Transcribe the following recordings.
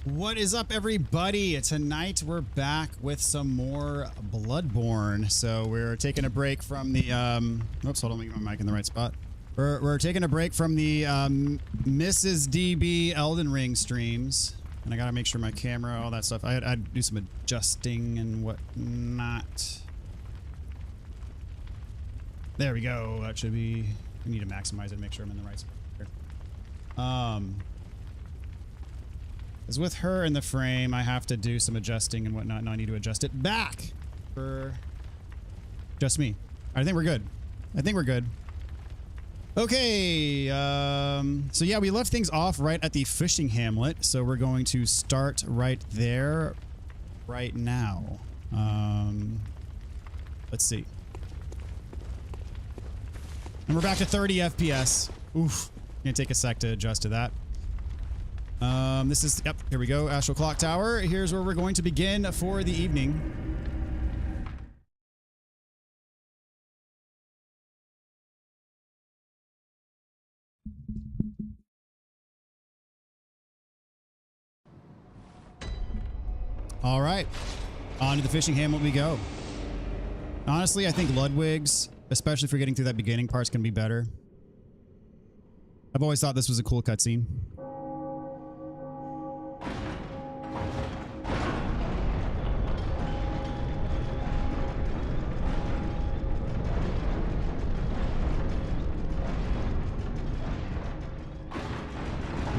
What is up, everybody? Tonight we're back with some more Bloodborne. So we're taking a break from the oops, hold on, let me get my mic in the right spot. We're taking a break from the Mrs. DB Elden Ring streams, and I gotta make sure my camera, all that stuff. I'd do some adjusting and whatnot. There we go. That should be. We need to maximize it, make sure I'm in the right spot here. Because with her in the frame, I have to do some adjusting and whatnot, and I need to adjust it back for just me. I think we're good. I think we're good. Okay, so yeah, we left things off right at the fishing hamlet, so we're going to start right there right now. Let's see. And we're back to 30 FPS. Oof. Gonna take a sec to adjust to that. This is, yep, here we go, Astral Clock Tower. Here's where we're going to begin for the evening. All right, on to the fishing hamlet we go. Honestly, I think Ludwig's, especially for getting through that beginning part, is going to be better. I've always thought this was a cool cutscene.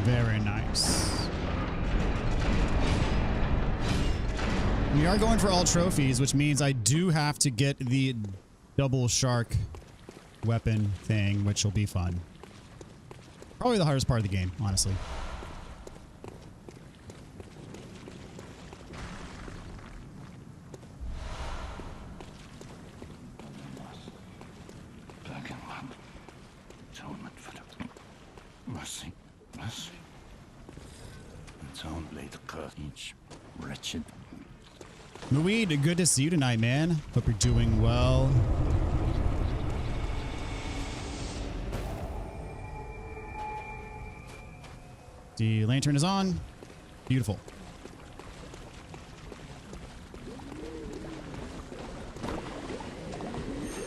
Very nice. We are going for all trophies, which means I do have to get the double shark weapon thing, which will be fun. Probably the hardest part of the game, honestly. Muid, good to see you tonight, man. Hope you're doing well. The lantern is on. Beautiful.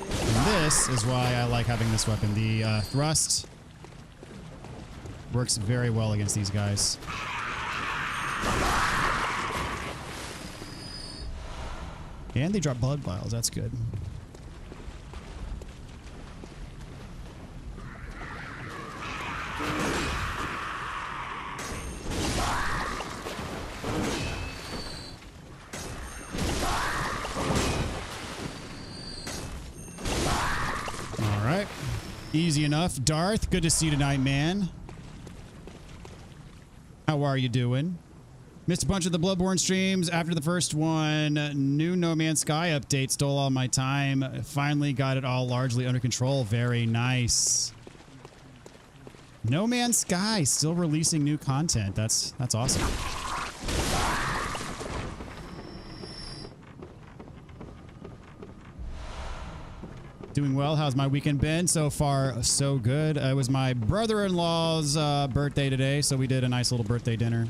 And this is why I like having this weapon. The thrust works very well against these guys. And they drop blood vials. That's good. All right. Easy enough. Darth, good to see you tonight, man. How are you doing? Missed a bunch of the Bloodborne streams after the first one. New No Man's Sky update stole all my time. Finally got it all largely under control. Very nice. No Man's Sky still releasing new content. That's awesome. Doing well. How's my weekend been? So far, so good. It was my brother-in-law's birthday today, so we did a nice little birthday dinner.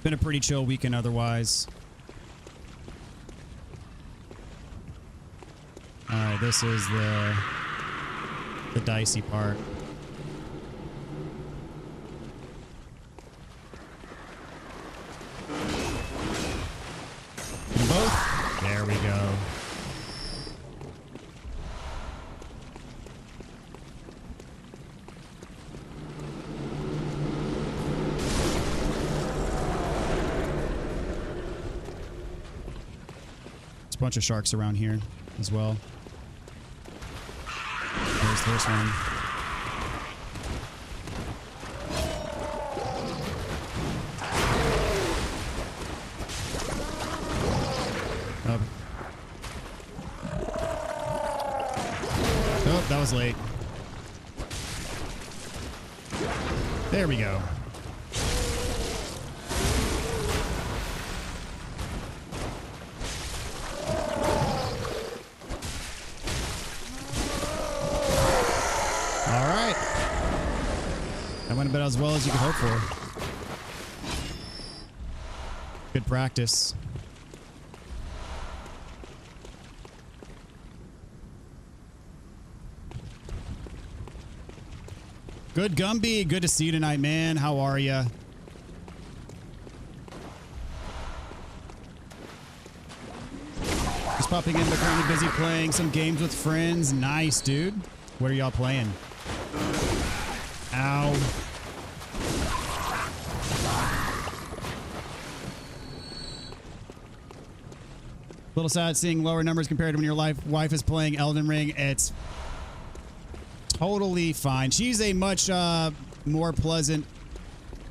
Been a pretty chill weekend otherwise. All right, this is the dicey part. Both? There we go. There's a bunch of sharks around here as well. There's the first one. Oh. Oh, that was late. There we go. That went about as well as you could hope for. Good practice. Good Gumby. Good to see you tonight, man. How are you? Just popping in, but currently busy playing some games with friends. Nice, dude. What are y'all playing? Ow. Little sad seeing lower numbers compared to when your wife is playing Elden Ring. It's totally fine. She's a much more pleasant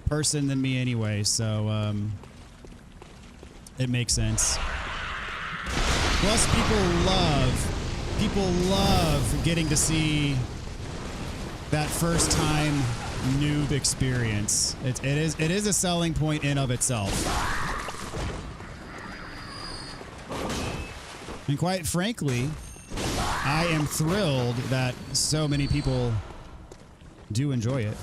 person than me anyway, so it makes sense. Plus, people love getting to see that first time noob experience. It is a selling point in of itself. And quite frankly, I am thrilled that so many people do enjoy it.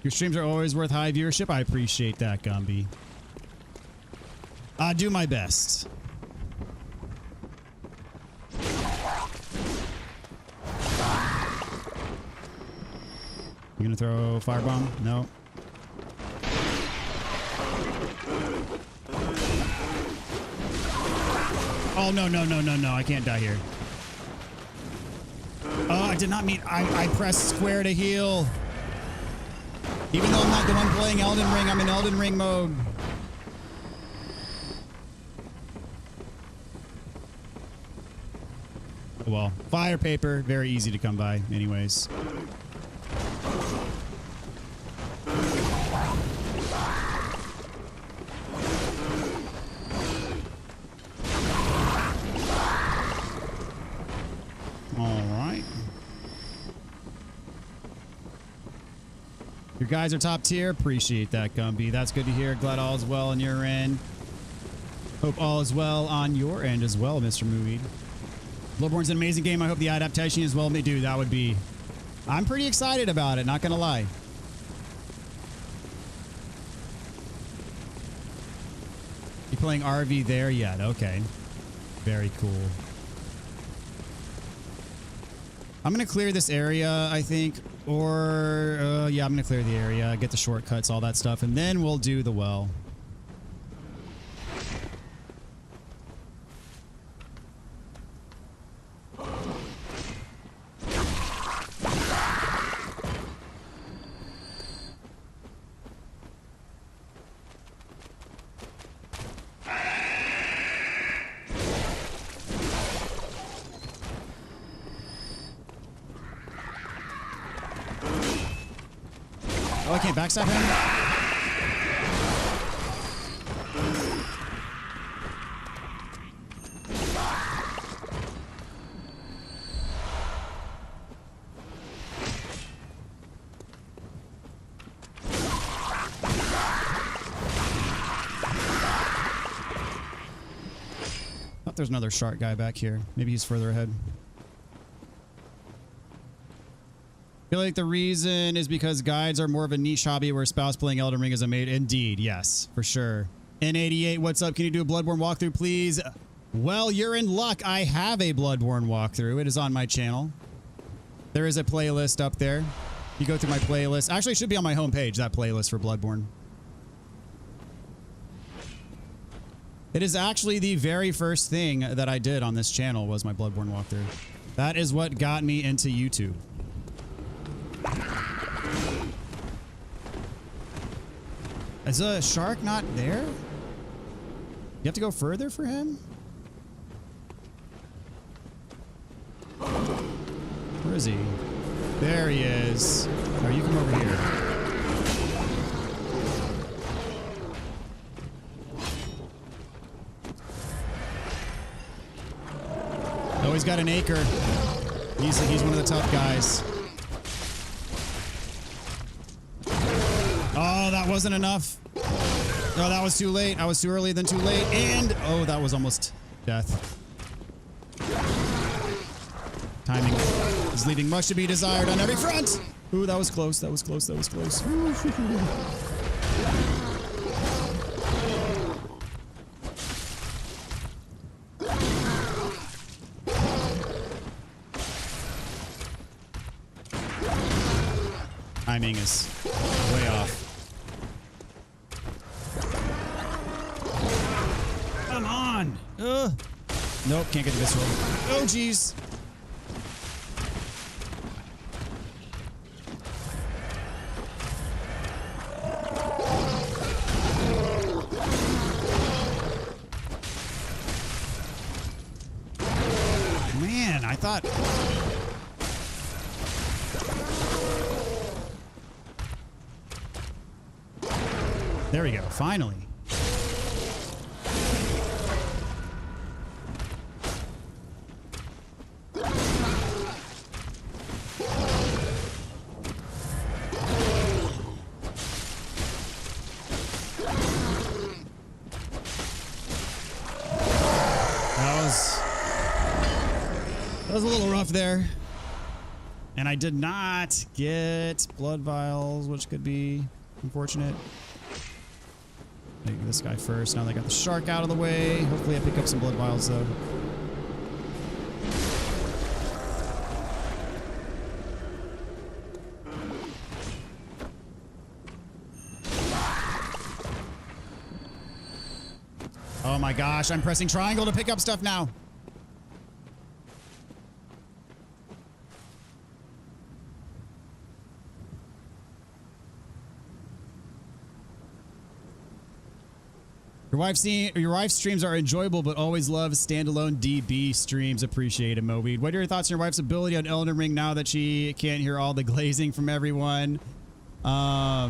Your streams are always worth high viewership. I appreciate that, Gumby. I do my best. You gonna throw a firebomb? No. Oh, no, no, no, no, no. I can't die here. Oh, I did not mean... I pressed square to heal. Even though I'm not the one playing Elden Ring, I'm in Elden Ring mode. Oh, well. Fire paper. Very easy to come by anyways. Your guys are top tier. Appreciate that, Gumby. That's good to hear. Glad all is well on your end. Hope all is well on your end as well, Mr. Mooid. Bloodborne's an amazing game. I hope the adaptation is well made. Dude, that would be... I'm pretty excited about it, not gonna lie. You playing RV there yet? Okay. Very cool. I'm gonna clear this area, I think. Or, yeah, I'm going to clear the area, get the shortcuts, all that stuff, and then we'll do the well. Oh, I can't backstab him? Oh, there's another shark guy back here. Maybe he's further ahead. I feel like the reason is because guides are more of a niche hobby where spouse playing Elden Ring is a maid. Indeed, yes, for sure. N88, what's up? Can you do a Bloodborne walkthrough, please? Well, you're in luck. I have a Bloodborne walkthrough. It is on my channel. There is a playlist up there. You go through my playlist. Actually, it should be on my homepage, that playlist for Bloodborne. It is actually the very first thing that I did on this channel was my Bloodborne walkthrough. That is what got me into YouTube. Is a shark not there? You have to go further for him? Where is he? There he is. Oh, you come over here. Oh, he's got an acre. He's one of the tough guys. wasn't enough. Oh, that was too late. I was too early, then too late. And, oh, that was almost death. Timing is leaving much to be desired on every front. Ooh, that was close. That was close. That was close. Timing is way off. Come on. Nope, can't get the visceral. Oh, jeez. Man, I thought... There we go, finally. That was a little rough there. And I did not get blood vials, which could be unfortunate. Maybe this guy first. Now they got the shark out of the way. Hopefully I pick up some blood vials though. Oh my gosh, I'm pressing triangle to pick up stuff now. Your wife's streams are enjoyable, but always love standalone DB streams. Appreciate it, Moweed. What are your thoughts on your wife's ability on Elden Ring now that she can't hear all the glazing from everyone? I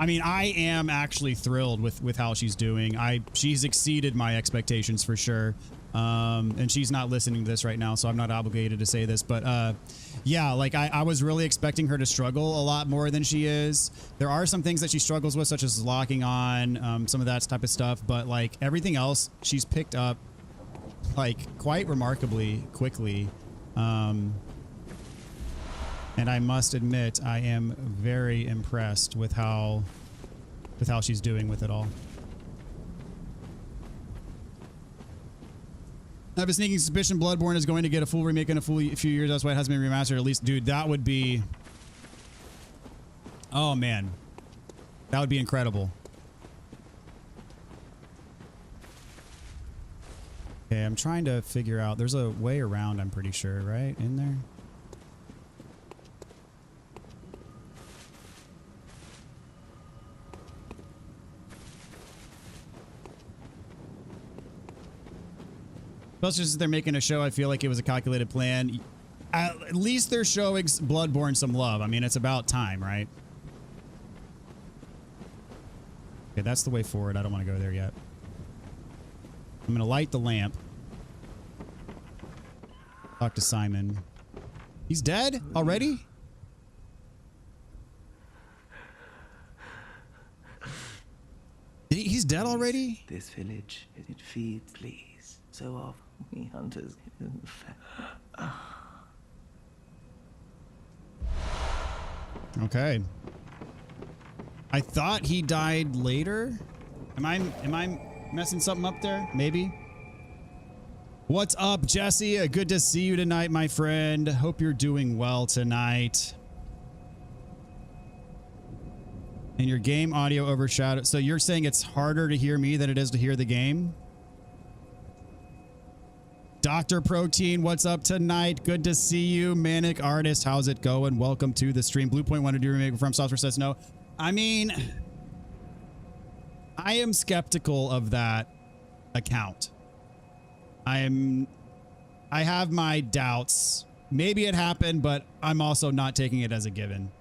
mean, I am actually thrilled with how she's doing. She's exceeded my expectations for sure. And she's not listening to this right now, so I'm not obligated to say this, but yeah, like I was really expecting her to struggle a lot more than she is. There are some things that she struggles with, such as locking on, some of that type of stuff, but like everything else she's picked up like quite remarkably quickly. And I must admit, I am very impressed with how she's doing with it all. I have a sneaking suspicion Bloodborne is going to get a full remake in a few years. That's why it hasn't been remastered. At least, dude, that would be... Oh, man. That would be incredible. Okay, I'm trying to figure out... There's a way around, I'm pretty sure, right? In there? Plus, just they're making a show, I feel like it was a calculated plan. At least they're showing Bloodborne some love. I mean, it's about time, right? Okay, that's the way forward. I don't want to go there yet. I'm going to light the lamp. Talk to Simon. He's dead already? He's dead already? This village, it feeds, please. So often we hunters. Okay. I thought he died later. Am I messing something up there? Maybe. What's up, Jesse? Good to see you tonight, my friend. Hope you're doing well tonight. And your game audio overshadowed. So you're saying it's harder to hear me than it is to hear the game? Dr. Protein, what's up tonight? Good to see you. Manic Artist, how's it going? Welcome to the stream. Bluepoint wanted to do remake from Software says no. I mean, I am skeptical of that account. I have my doubts. Maybe it happened, but I'm also not taking it as a given.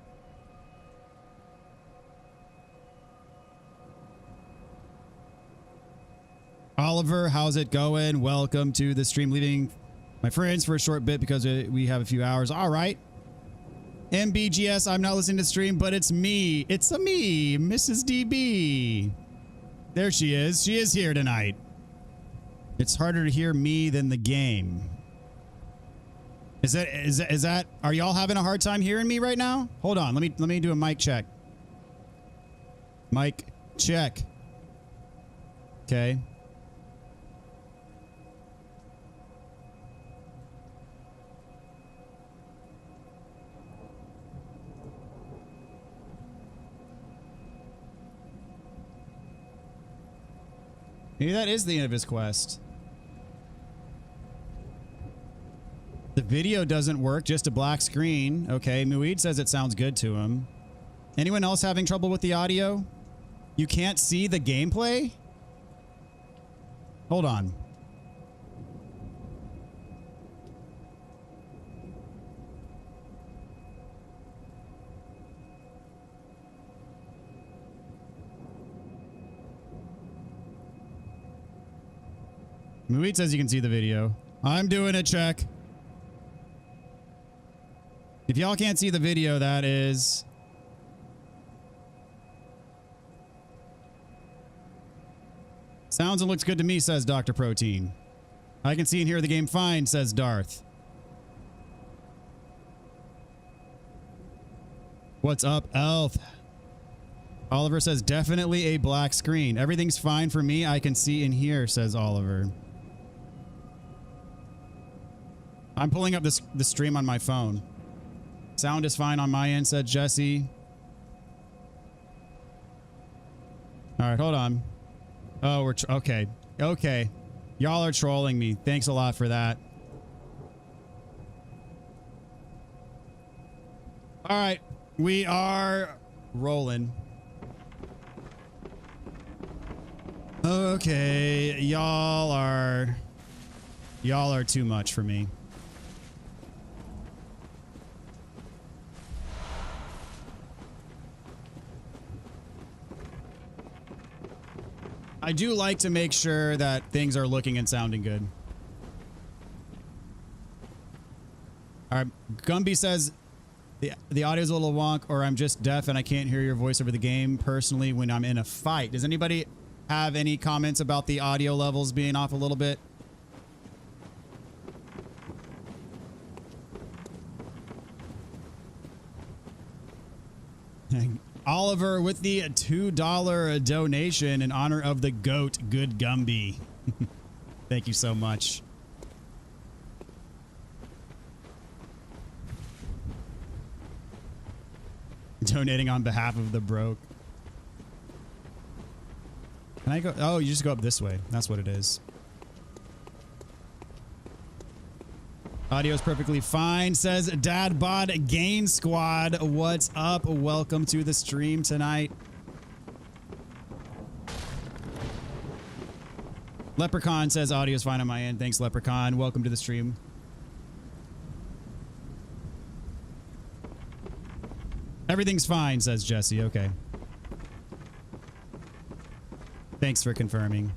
Oliver, how's it going? Welcome to the stream. Leaving my friends for a short bit because we have a few hours. All right. MBGS, I'm not listening to stream, but it's me. It's a me, Mrs. DB. There she is. She is here tonight. It's harder to hear me than the game. Is that are y'all having a hard time hearing me right now? Hold on, let me do a mic check. Mic check. Okay. Maybe that is the end of his quest. The video doesn't work, just a black screen. Okay, Muid says it sounds good to him. Anyone else having trouble with the audio? You can't see the gameplay? Hold on. Muid says you can see the video. I'm doing a check. If y'all can't see the video, that is... Sounds and looks good to me, says Dr. Protein. I can see and hear the game fine, says Darth. What's up, Elf? Oliver says, definitely a black screen. Everything's fine for me. I can see and hear, says Oliver. I'm pulling up the stream on my phone. Sound is fine on my end, said Jesse. All right, hold on. Oh, we're okay. Okay. Y'all are trolling me. Thanks a lot for that. All right. We are rolling. Okay. Y'all are too much for me. I do like to make sure that things are looking and sounding good. All right, Gumby says the audio's a little wonk, or I'm just deaf and I can't hear your voice over the game personally when I'm in a fight. Does anybody have any comments about the audio levels being off a little bit? Oliver with the $2 donation in honor of the GOAT, Good Gumby. Thank you so much. Donating on behalf of the broke. Can I go? Oh, you just go up this way. That's what it is. Audio's perfectly fine, says Dadbod Gain Squad. What's up? Welcome to the stream tonight. Leprechaun says audio's fine on my end. Thanks, Leprechaun. Welcome to the stream. Everything's fine, says Jesse. Okay. Thanks for confirming.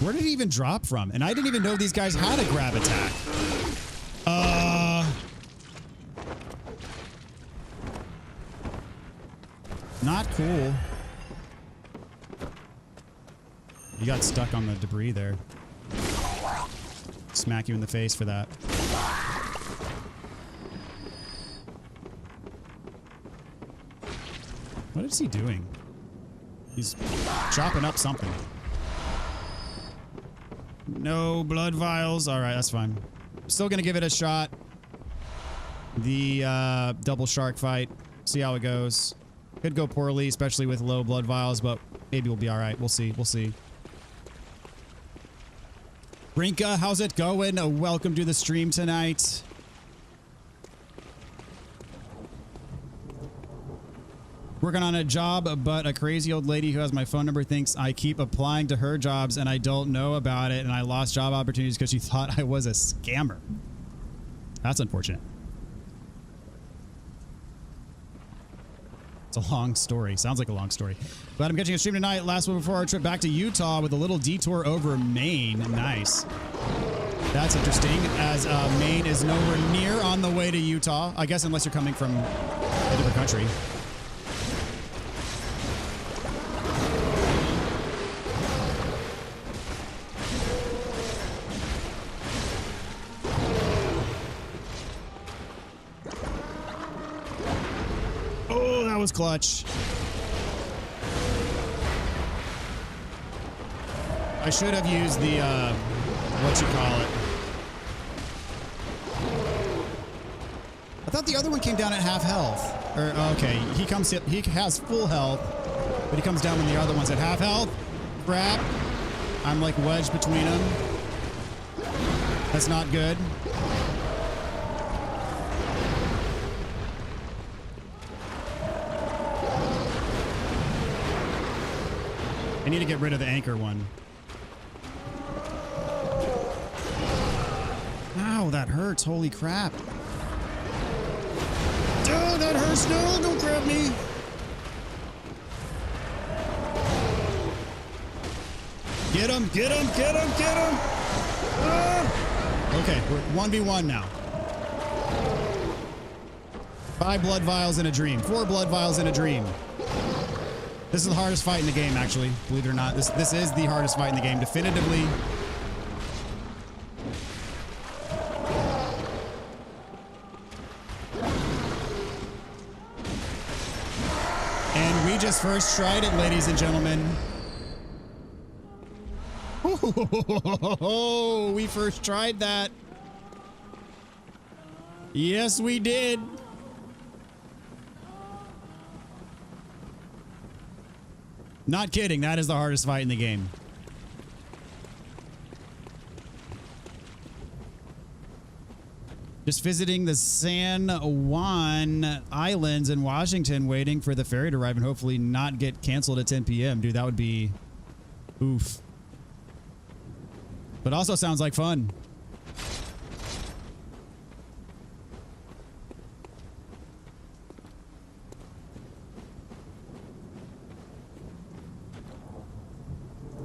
Where did he even drop from? And I didn't even know these guys had a grab attack. Not cool. You got stuck on the debris there. Smack you in the face for that. What is he doing? He's chopping up something. No blood vials. All right, that's fine. Still gonna give it a shot. The double shark fight. See how it goes. Could go poorly, especially with low blood vials, but maybe we'll be all right. We'll see. We'll see. Rinka, how's it going? Welcome to the stream tonight. Working on a job, but a crazy old lady who has my phone number thinks I keep applying to her jobs and I don't know about it, and I lost job opportunities because she thought I was a scammer. That's unfortunate. It's a long story. Sounds like a long story. But I'm catching a stream tonight. Last one before our trip back to Utah with a little detour over Maine. Nice. That's interesting, as Maine is nowhere near on the way to Utah. I guess unless you're coming from a different country. Oh, that was clutch. I should have used the, what you call it. I thought the other one came down at half health. Or, okay, he has full health, but he comes down when the other one's at half health. Crap. I'm like wedged between them. That's not good. I need to get rid of the anchor one. Ow, that hurts. Holy crap. Oh, that hurts. No, don't grab me. Get him, get him, get him, get him. Ah! Okay, we're 1v1 now. 5 blood vials in a dream. 4 blood vials in a dream. This is the hardest fight in the game, actually. Believe it or not. This is the hardest fight in the game, definitively. And we just first tried it, ladies and gentlemen. Oh, we first tried that. Yes, we did. Not kidding. That is the hardest fight in the game. Just visiting the San Juan Islands in Washington, waiting for the ferry to arrive and hopefully not get canceled at 10 p.m. Dude, that would be oof. But also sounds like fun.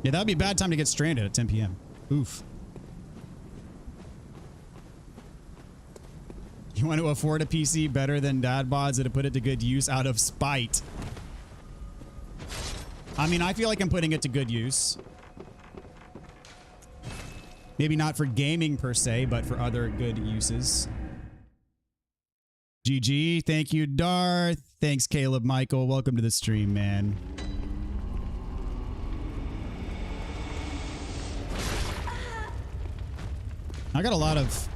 Yeah, that would be a bad time to get stranded at 10 p.m. Oof. You want to afford a PC better than dad bods and to put it to good use out of spite. I mean, I feel like I'm putting it to good use. Maybe not for gaming per se, but for other good uses. GG. Thank you, Darth. Thanks, Caleb Michael. Welcome to the stream, man. I got a lot of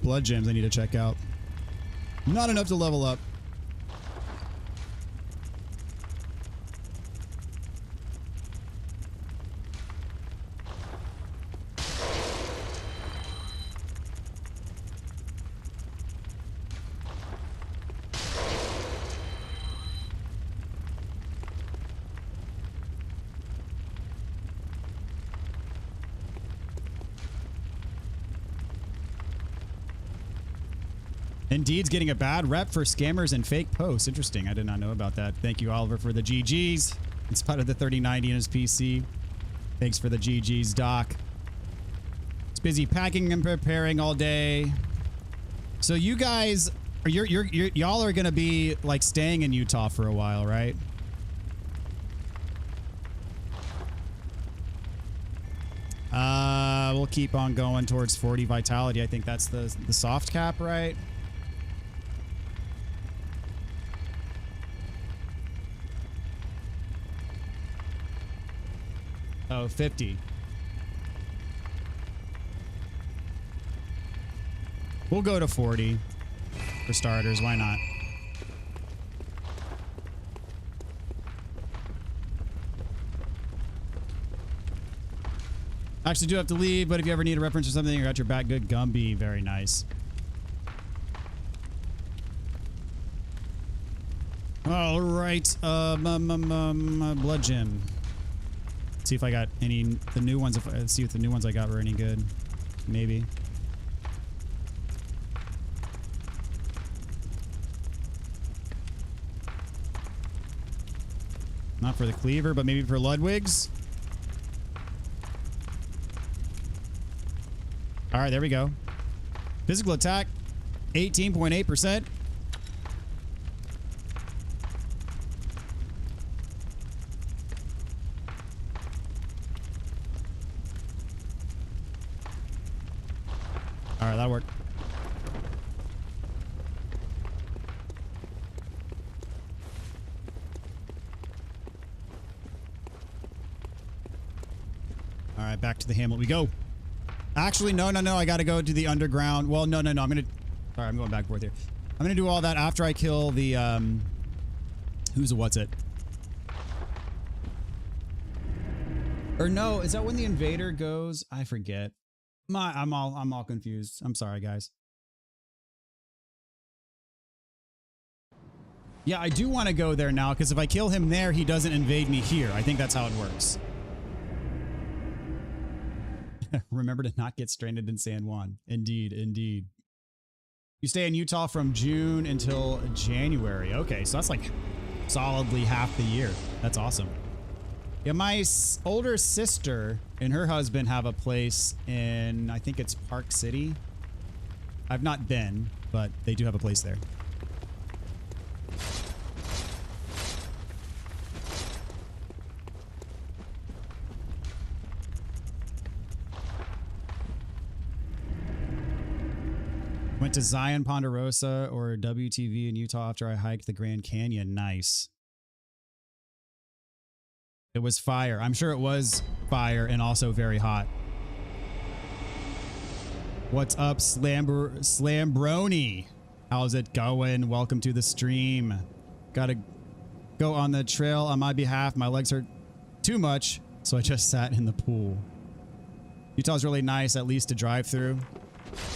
blood gems I need to check out. Not enough to level up. Indeed's getting a bad rep for scammers and fake posts. Interesting. I did not know about that. Thank you, Oliver, for the GGs. In spite of the 3090 in his PC. Thanks for the GGs, Doc. It's busy packing and preparing all day. So you guys, y'all are going to be like staying in Utah for a while, right? We'll keep on going towards 40 vitality. I think that's the soft cap, right? Oh, 50. We'll go to 40 for starters. Why not? I actually do have to leave, but if you ever need a reference or something, I got your back. Good Gumby. Very nice. All right. Blood gem. See if I got any the new ones. See if the new ones I got were any good. Maybe. Not for the cleaver, but maybe for Ludwig's. All right, there we go. Physical attack, 18.8%. All right, that worked. All right, back to the Hamlet we go. Actually, no. I got to go to the underground. Well, no. I'm going to... Sorry, I'm going back and forth here. I'm going to do all that after I kill the... Who's a what's it? Or no, is that when the invader goes? I forget. I'm all confused. I'm sorry, guys. Yeah, I do want to go there now, because if I kill him there, he doesn't invade me here. I think that's how it works. Remember to not get stranded in San Juan. Indeed, indeed. You stay in Utah from June until January. Okay, so that's like solidly half the year. That's awesome. Yeah, my older sister and her husband have a place in, I think it's Park City. I've not been, but they do have a place there. Went to Zion, Ponderosa, or WTV in Utah after I hiked the Grand Canyon. Nice. It was fire. I'm sure it was fire and also very hot. What's up, Slambroni? How's it going? Welcome to the stream. Gotta go on the trail on my behalf. My legs hurt too much, so I just sat in the pool. Utah's really nice, at least to drive through.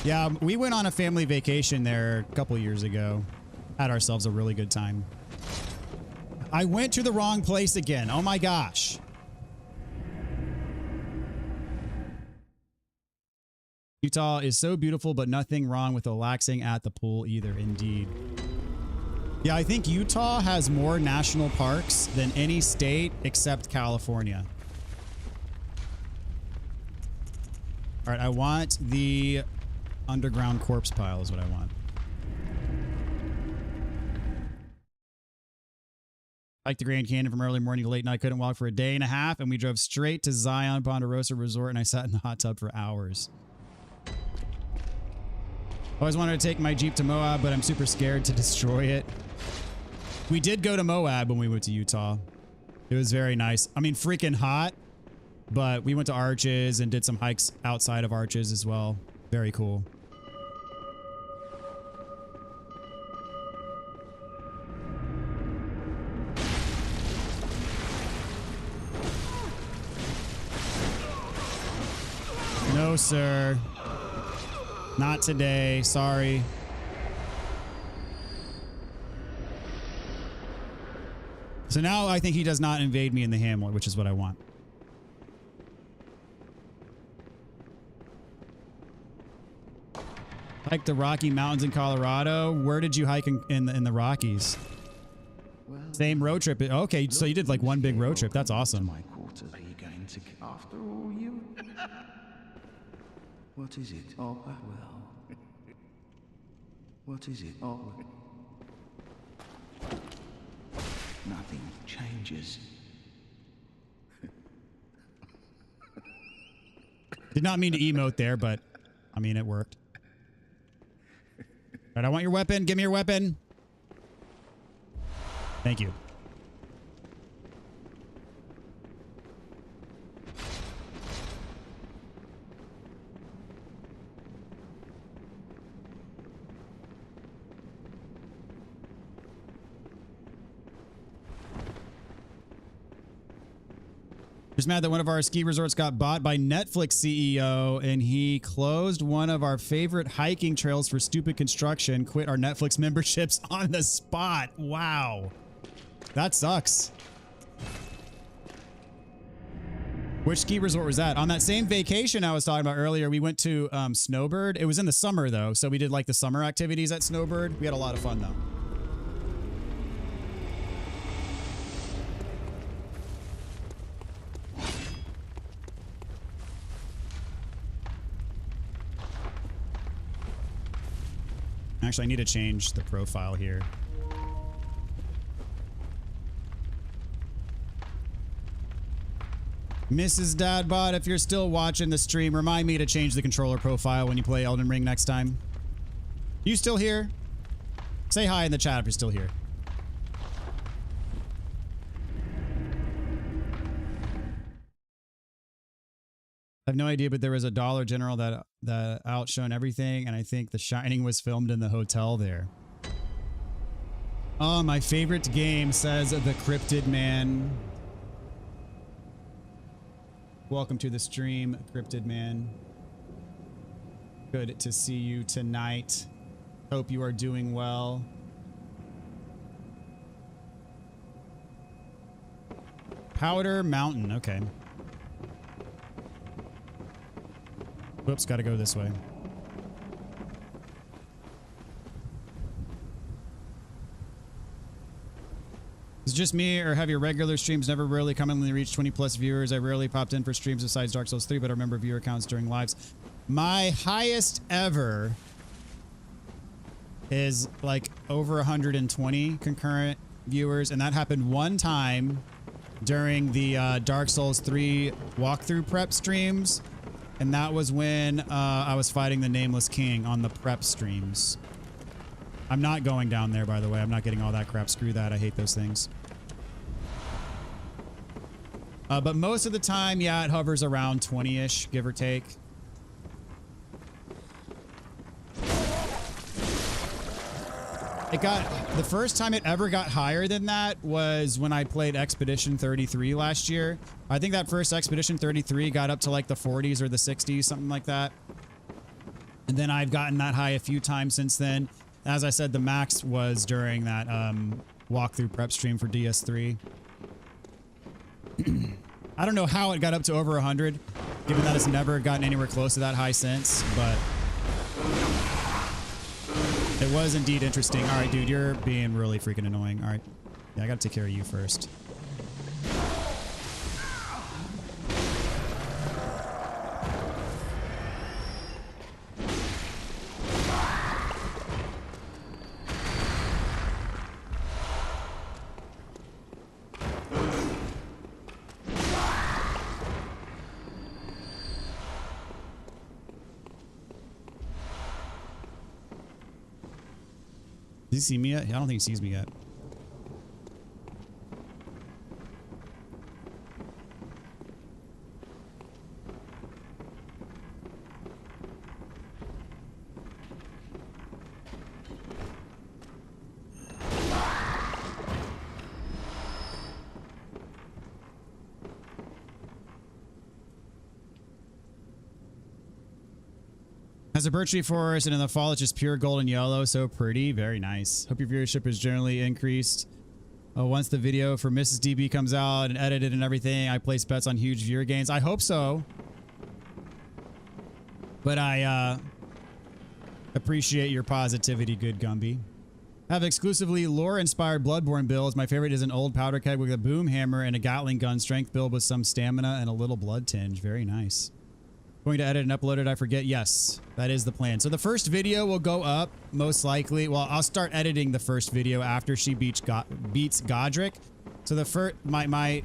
Yeah, we went on a family vacation there a couple years ago. Had ourselves a really good time. I went to the wrong place again. Oh my gosh. Utah is so beautiful, but nothing wrong with relaxing at the pool either. Indeed. Yeah, I think Utah has more national parks than any state except California. All right, I want the underground corpse pile is what I want. Hiked the Grand Canyon from early morning to late night. Couldn't walk for a day and a half, and we drove straight to Zion Ponderosa Resort, and I sat in the hot tub for hours. Always wanted to take my Jeep to Moab, but I'm super scared to destroy it. We did go to Moab when we went to Utah. It was very nice. I mean, freaking hot, but we went to Arches and did some hikes outside of Arches as well. Very cool. No, sir. Not today. Sorry. So now I think he does not invade me in the Hamlet, which is what I want. Hike the Rocky Mountains in Colorado. Where did you hike in the Rockies? Well, same road trip. Okay, so you did like one big road trip. That's awesome. My quarters. Are you going to after all you? What is it? Oh, well. What is it? Oh, well. Nothing changes. Did not mean to emote there, but I mean, it worked. All right, I want your weapon. Give me your weapon. Thank you. Just mad that one of our ski resorts got bought by Netflix CEO and he closed one of our favorite hiking trails for stupid construction, quit our Netflix memberships on the spot. Wow. That sucks. Which ski resort was that? On that same vacation I was talking about earlier, we went to Snowbird. It was in the summer though, so we did like the summer activities at Snowbird. We had a lot of fun though. Actually, I need to change the profile here. Mrs. Dadbot, if you're still watching the stream, remind me to change the controller profile when you play Elden Ring next time. You still here? Say hi in the chat if you're still here. I have no idea, but there was a Dollar General that outshone everything, and I think The Shining was filmed in the hotel there. Oh, my favorite game, says the Cryptid Man. Welcome to the stream, Cryptid Man. Good to see you tonight. Hope you are doing well. Powder Mountain, okay. Whoops, gotta go this way. Is it just me, or have your regular streams never really commonly reached 20 plus viewers? I rarely popped in for streams besides Dark Souls 3, but I remember viewer counts during lives. My highest ever is like over 120 concurrent viewers, and that happened one time during the Dark Souls 3 walkthrough prep streams. And that was when I was fighting the Nameless King on the prep streams. I'm not going down there, by the way. I'm not getting all that crap. Screw that. I hate those things. But most of the time, yeah, it hovers around 20-ish, give or take. It got, the first time it ever got higher than that was when I played Expedition 33 last year. I think that first Expedition 33 got up to like the 40s or the 60s, something like that. And then I've gotten that high a few times since then. As I said, the max was during that walkthrough prep stream for DS3. I don't know how it got up to over 100, given that it's never gotten anywhere close to that high since, but it was indeed interesting. All right, dude, you're being really freaking annoying. All right. Yeah, I gotta take care of you first. Does he see me yet? I don't think he sees me yet. Has a birch tree forest, and in the fall it's just pure golden yellow. So pretty. Very nice. Hope your viewership is generally increased. Once the video for Mrs. DB comes out and edited and everything, I place bets on huge viewer gains. I hope so. But I appreciate your positivity, good Gumby. Have exclusively lore-inspired Bloodborne builds. My favorite is an old powder keg with a boom hammer and a Gatling gun strength build with some stamina and a little blood tinge. Very nice. Going to edit and upload it, I forget. Yes, that is the plan. So the first video will go up most likely. Well, I'll start editing the first video after she beats Godric. So the first, my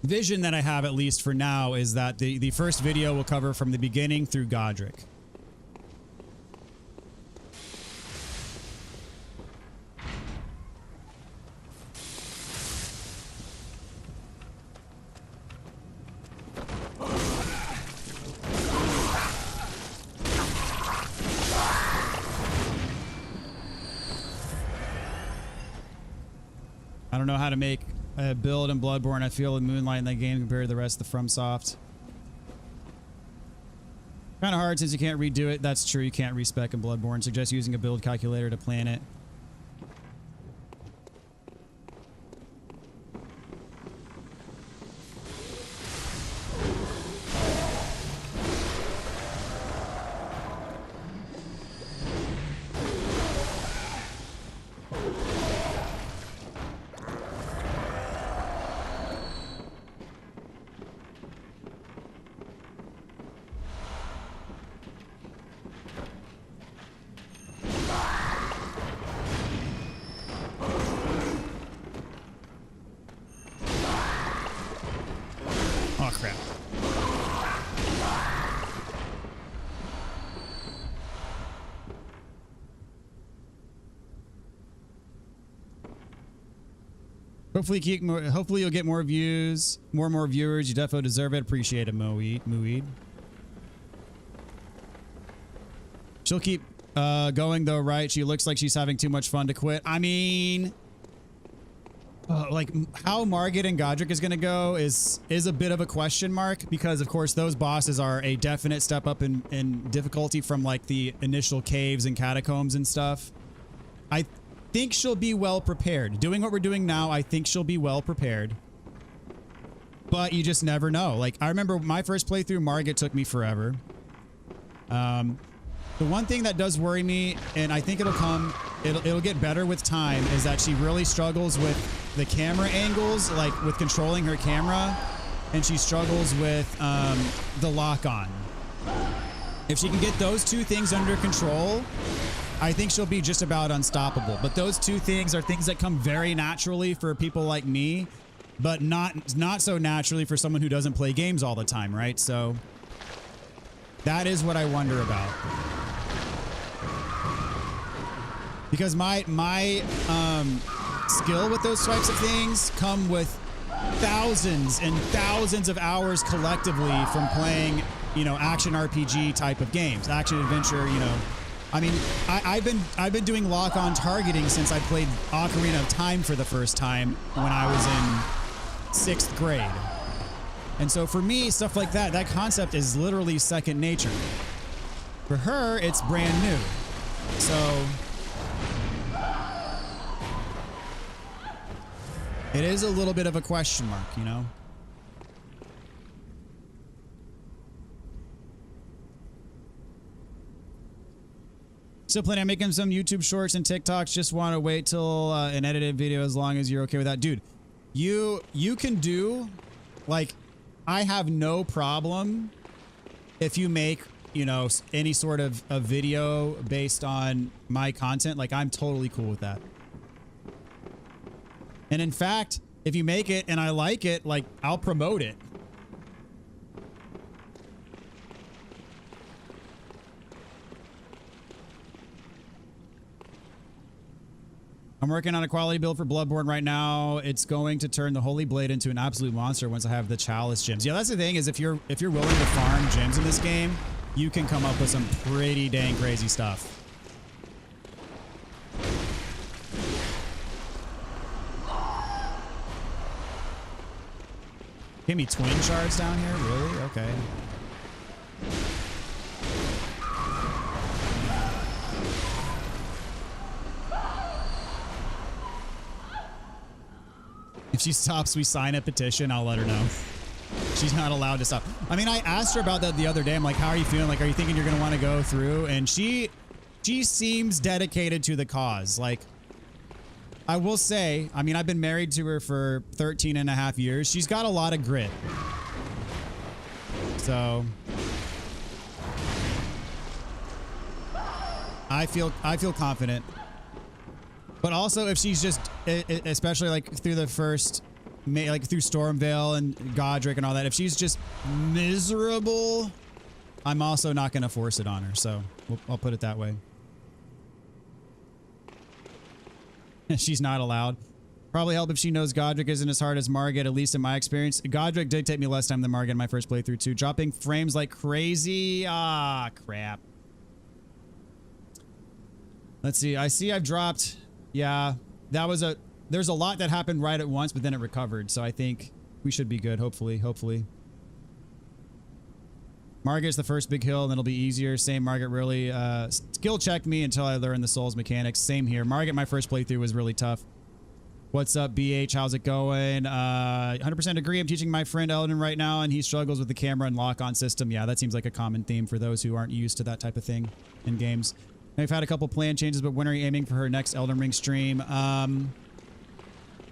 vision that I have, at least for now, is that the first video will cover from the beginning through Godric. I don't know how to make a build in Bloodborne. I feel in Moonlight in that game compared to the rest of the FromSoft. Kind of hard since you can't redo it. That's true. You can't respec in Bloodborne. Suggest using a build calculator to plan it. Hopefully you'll get more views, more viewers. You definitely deserve it. Appreciate it, Muid. She'll keep going though, right? She looks like she's having too much fun to quit. I mean, like how Margit and Godric is gonna go is a bit of a question mark, because of course those bosses are a definite step up in difficulty from like the initial caves and catacombs and stuff. I think she'll be well prepared. Doing what we're doing now, I think she'll be well prepared. But you just never know. Like, I remember my first playthrough, Margit took me forever. The one thing that does worry me, and I think it'll get better with time, is that she really struggles with the camera angles, like with controlling her camera, and she struggles with the lock-on. If she can get those two things under control, I think she'll be just about unstoppable. But those two things are things that come very naturally for people like me, but not so naturally for someone who doesn't play games all the time, right? So that is what I wonder about. Because my skill with those types of things come with thousands and thousands of hours collectively from playing, you know, action RPG type of games, action adventure, you know. I mean, I've been doing lock-on targeting since I played Ocarina of Time for the first time when I was in 6th grade. And so for me, stuff like that concept is literally second nature. For her, it's brand new. So it is a little bit of a question mark, you know? Still planning on making some YouTube shorts and TikToks. Just want to wait till an edited video, as long as you're okay with that. Dude, you can do, like, I have no problem if you make, you know, any sort of a video based on my content. Like, I'm totally cool with that. And in fact, if you make it and I like it, like, I'll promote it. I'm working on a quality build for Bloodborne right now. It's going to turn the Holy Blade into an absolute monster once I have the Chalice gems. Yeah, that's the thing, is if you're willing to farm gems in this game, you can come up with some pretty dang crazy stuff. Give me twin shards down here? Really? Okay. If she stops, we sign a petition. I'll let her know. She's not allowed to stop. I mean, I asked her about that the other day. I'm like, how are you feeling? Like, are you thinking you're going to want to go through? And she seems dedicated to the cause. Like, I will say, I mean, I've been married to her for 13 and a half years. She's got a lot of grit. So I feel confident. But also, if she's just, especially like through the first, like through Stormvale and Godric and all that, if she's just miserable, I'm also not going to force it on her. So I'll put it that way. She's not allowed. Probably help if she knows Godric isn't as hard as Margit, at least in my experience. Godric did take me less time than Margit in my first playthrough too. Dropping frames like crazy. Ah, crap. Let's see. I see I've dropped... Yeah, that was there's a lot that happened right at once, but then it recovered. So I think we should be good, hopefully. Margit's the first big hill, and it'll be easier. Same, Margit really skill checked me until I learned the Souls mechanics. Same here. Margit, my first playthrough was really tough. What's up, BH? How's it going? 100% agree. I'm teaching my friend Eldon right now, and he struggles with the camera and lock-on system. Yeah, that seems like a common theme for those who aren't used to that type of thing in games. I've had a couple plan changes, but when are you aiming for her next Elden Ring stream?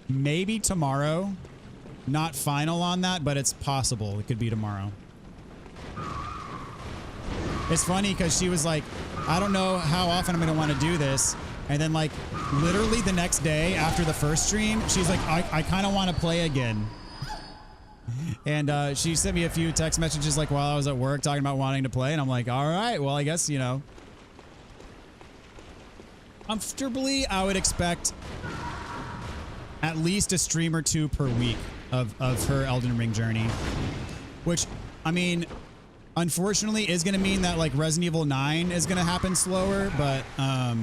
Maybe tomorrow. Not final on that, but it's possible. It could be tomorrow. It's funny because she was like, I don't know how often I'm going to want to do this. And then like literally the next day after the first stream, she's like, I kind of want to play again. And she sent me a few text messages like while I was at work talking about wanting to play. And I'm like, all right, well, I guess, you know. Comfortably, I would expect at least a stream or two per week of her Elden Ring journey, which, I mean, unfortunately is going to mean that like Resident Evil 9 is going to happen slower, but I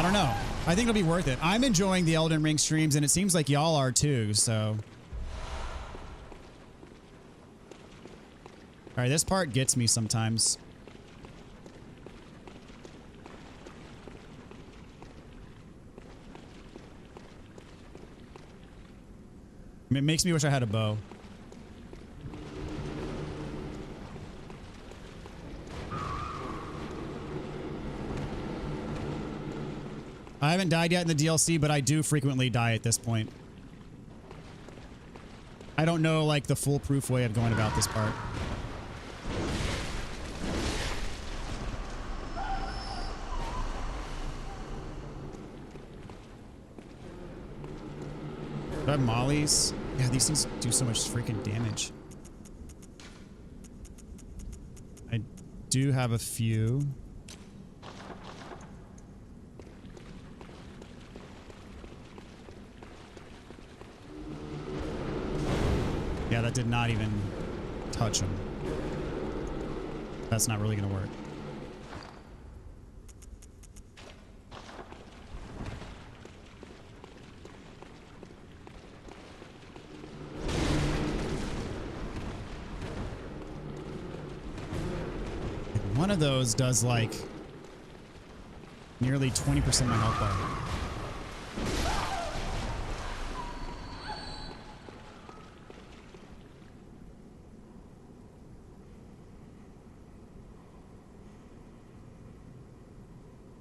don't know. I think it'll be worth it. I'm enjoying the Elden Ring streams, and it seems like y'all are too, so. All right, this part gets me sometimes. It makes me wish I had a bow. I haven't died yet in the DLC, but I do frequently die at this point. I don't know like the foolproof way of going about this part. Do I have mollies? Yeah, these things do so much freaking damage. I do have a few. Yeah, that did not even touch him. That's not really going to work. One of those does like nearly 20% of my health bar.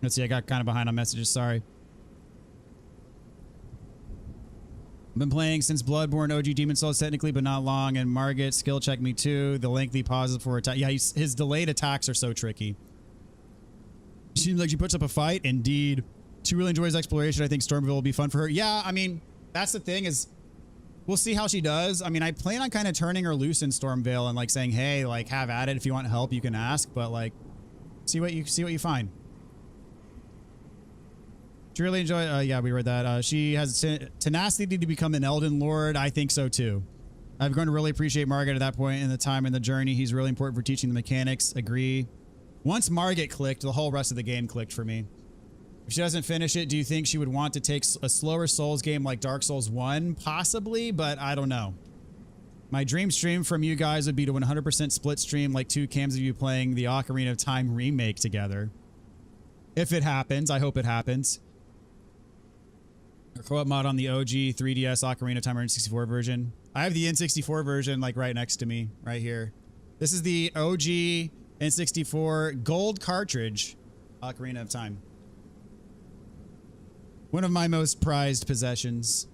Let's see, I got kind of behind on messages, sorry. I've been playing since Bloodborne, OG Demon Souls technically, but not long, and Margit skill checked me too. The lengthy pauses before attack. Yeah, his delayed attacks are so tricky. Seems like she puts up a fight. Indeed. She really enjoys exploration. I think Stormville will be fun for her. Yeah, I mean, that's the thing is we'll see how she does. I mean, I plan on kind of turning her loose in Stormville and like saying, hey, like have at it. If you want help, you can ask, but like see what you find. She really enjoy. Yeah, we read that. She has tenacity to become an Elden Lord. I think so too. I've grown to really appreciate Margit at that point in the time in the journey. He's really important for teaching the mechanics. Agree. Once Margit clicked, the whole rest of the game clicked for me. If she doesn't finish it, do you think she would want to take a slower Souls game like Dark Souls 1? Possibly, but I don't know. My dream stream from you guys would be to 100% split stream like two cams of you playing the Ocarina of Time remake together. If it happens, I hope it happens. Or co-op mod on the OG 3DS Ocarina of Time or N64 version. I have the N64 version like right next to me, right here. This is the OG N64 gold cartridge Ocarina of Time. One of my most prized possessions.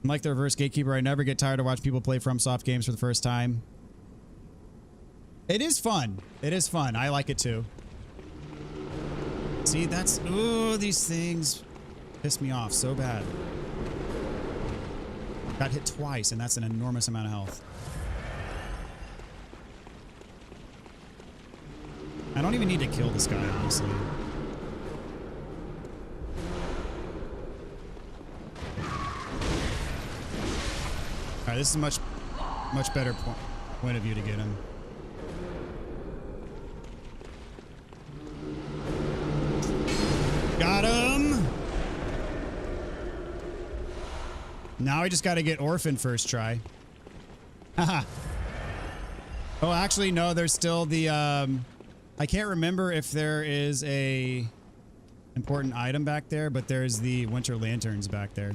I'm like the reverse gatekeeper. I never get tired to watch people play FromSoft games for the first time. It is fun. It is fun. I like it too. See, that's... Oh, these things piss me off so bad. Got hit twice, and that's an enormous amount of health. I don't even need to kill this guy, honestly. Alright, this is a much better point of view to get him. Got him! Now I just gotta get Orphan first try. Haha. Oh, actually, no, there's still the, I can't remember if there is a important item back there, but there's the Winter Lanterns back there.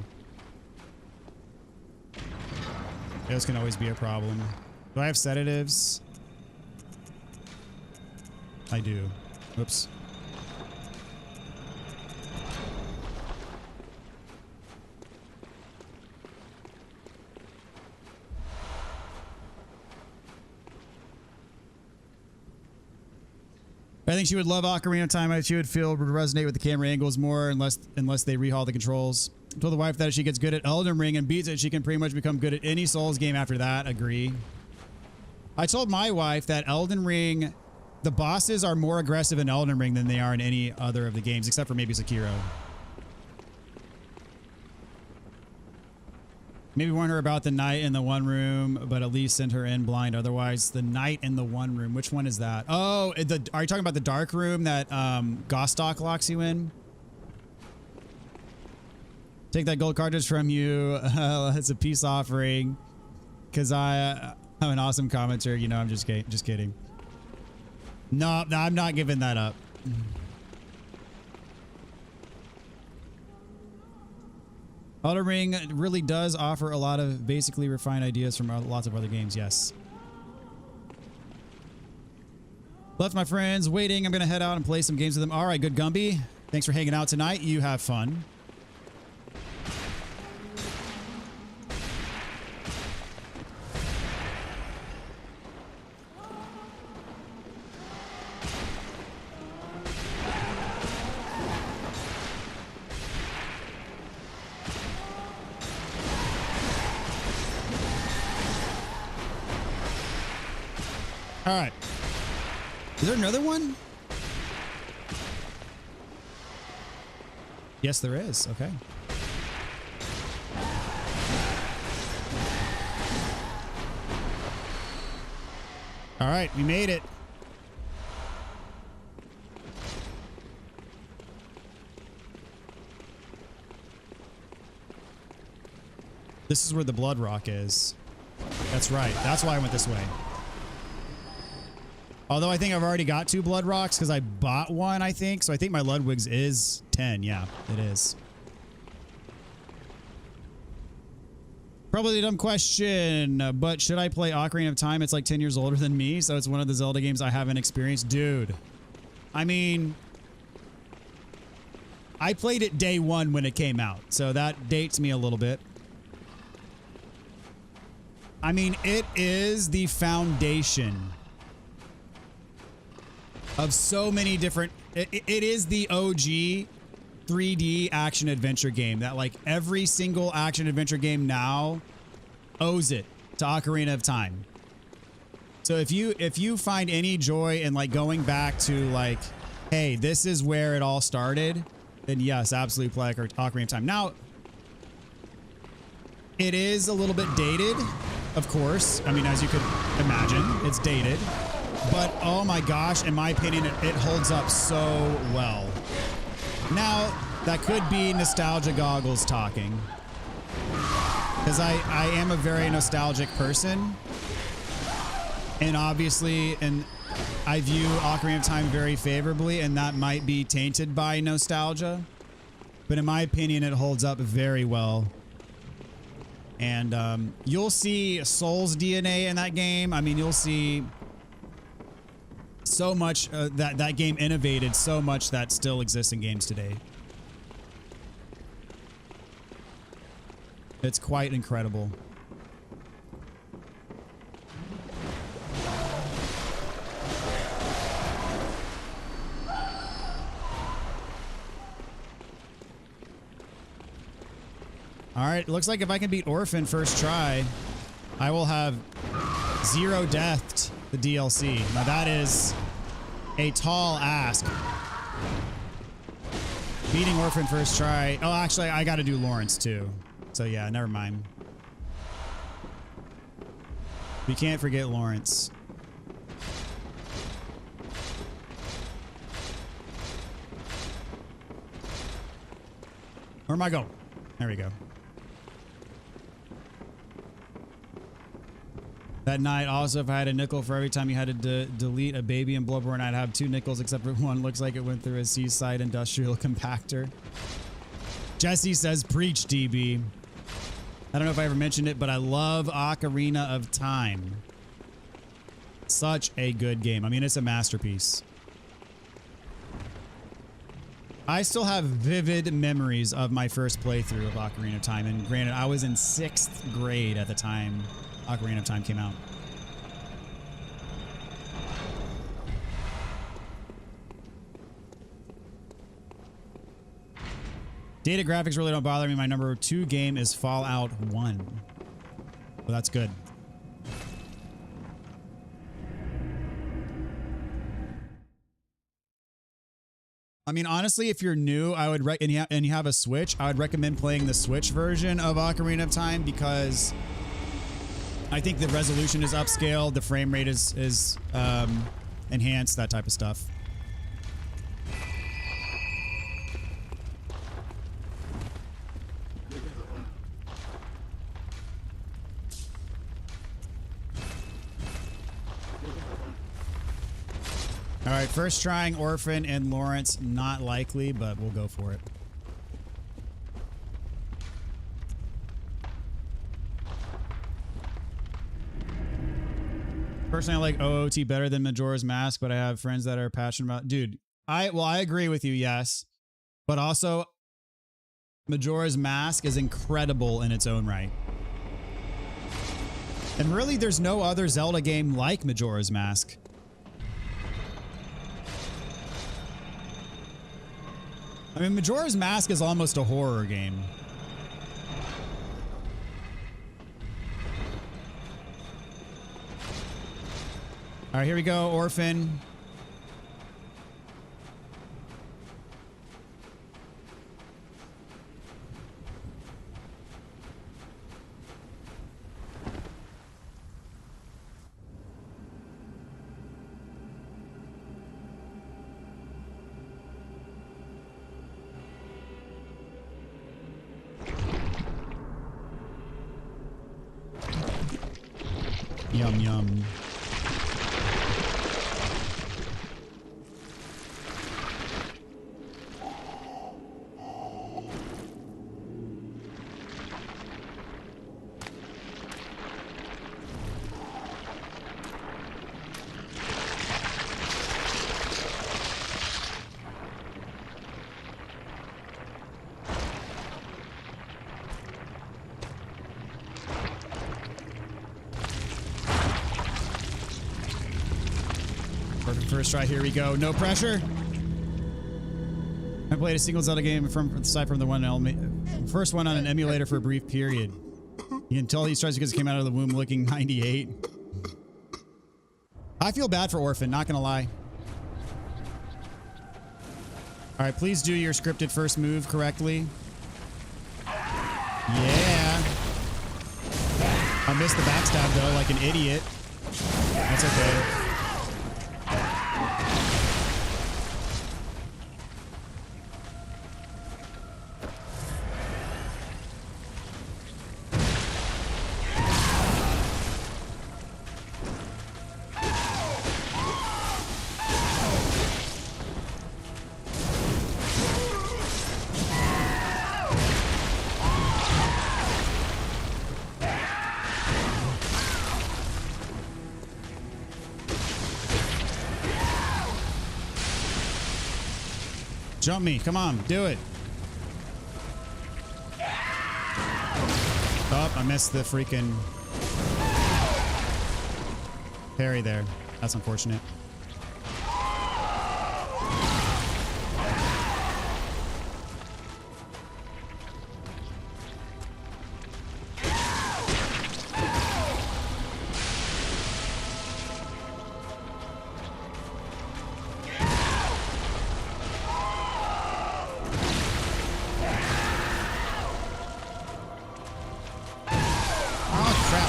Those can always be a problem. Do I have sedatives? I do. Oops. I think she would love Ocarina of Time. She would feel would resonate with the camera angles more unless they rehaul the controls. I told the wife that if she gets good at Elden Ring and beats it, she can pretty much become good at any Souls game after that. Agree. I told my wife that Elden Ring, the bosses are more aggressive in Elden Ring than they are in any other of the games, except for maybe Sekiro. Maybe warn her about the knight in the one room, but at least send her in blind otherwise. The knight in the one room. Which one is that? Oh, are you talking about the dark room that Gostock locks you in? Take that gold cartridge from you. It's a peace offering. Because I'm an awesome commenter. You know, I'm just kidding. No, I'm not giving that up. Elden Ring really does offer a lot of basically refined ideas from lots of other games, yes. Left my friends waiting. I'm going to head out and play some games with them. All right, good Gumby. Thanks for hanging out tonight. You have fun. All right. Is there another one? Yes, there is. Okay. All right, we made it. This is where the Blood Rock is. That's right. That's why I went this way. Although I think I've already got 2 Blood Rocks because I bought one, I think. So I think my Ludwig's is 10. Yeah, it is. Probably a dumb question, but should I play Ocarina of Time? It's like 10 years older than me, so it's one of the Zelda games I haven't experienced. Dude, I mean, I played it day 1 when it came out, so that dates me a little bit. I mean, it is the foundation of so many different... It is the OG 3D action adventure game that like every single action adventure game now owes it to Ocarina of Time. So if you find any joy in like going back to like, hey, this is where it all started, then yes, absolutely play Ocarina of Time. Now, it is a little bit dated, of course. I mean, as you could imagine, it's dated. But oh my gosh, in my opinion, it holds up so well. Now, that could be nostalgia goggles talking. Because I am a very nostalgic person. And obviously, I view Ocarina of Time very favorably, and that might be tainted by nostalgia. But in my opinion, it holds up very well. And you'll see Souls DNA in that game. I mean, you'll see... so much that game innovated so much that still exists in games today. It's quite incredible. All right, it looks like if I can beat Orphan first try, I will have 0 deathed the DLC. Now that is a tall ask. Beating Orphan first try. Oh, actually, I got to do Lawrence too. So yeah, never mind. We can't forget Lawrence. Where am I going? There we go. That night, also, if I had a nickel for every time you had to delete a baby in Bloodborne, I'd have 2 nickels, except for one looks like it went through a seaside industrial compactor. Jesse says, preach, DB. I don't know if I ever mentioned it, but I love Ocarina of Time. Such a good game. I mean, it's a masterpiece. I still have vivid memories of my first playthrough of Ocarina of Time, and granted, I was in 6th grade at the time Ocarina of Time came out. Data graphics really don't bother me. My number 2 game is Fallout 1. Well, that's good. I mean, honestly, if you're new, I would and you have a Switch, I would recommend playing the Switch version of Ocarina of Time because I think the resolution is upscaled, the frame rate is enhanced, that type of stuff. All right, first trying Orphan and Lawrence, not likely, but we'll go for it. Personally, I like OOT better than Majora's Mask, but I have friends that are passionate about... Dude, I agree with you, yes. But also, Majora's Mask is incredible in its own right. And really, there's no other Zelda game like Majora's Mask. I mean, Majora's Mask is almost a horror game. All right, here we go, Orphan. Yum, yum. First try, here we go. No pressure. I played a single Zelda game aside from the first one on an emulator for a brief period. You can tell he starts because it came out of the womb looking 98. I feel bad for Orphan, not gonna lie. All right, please do your scripted first move correctly. Yeah. I missed the backstab though, like an idiot. That's okay. Jump me. Come on. Do it. Oh, I missed the freaking parry there. That's unfortunate.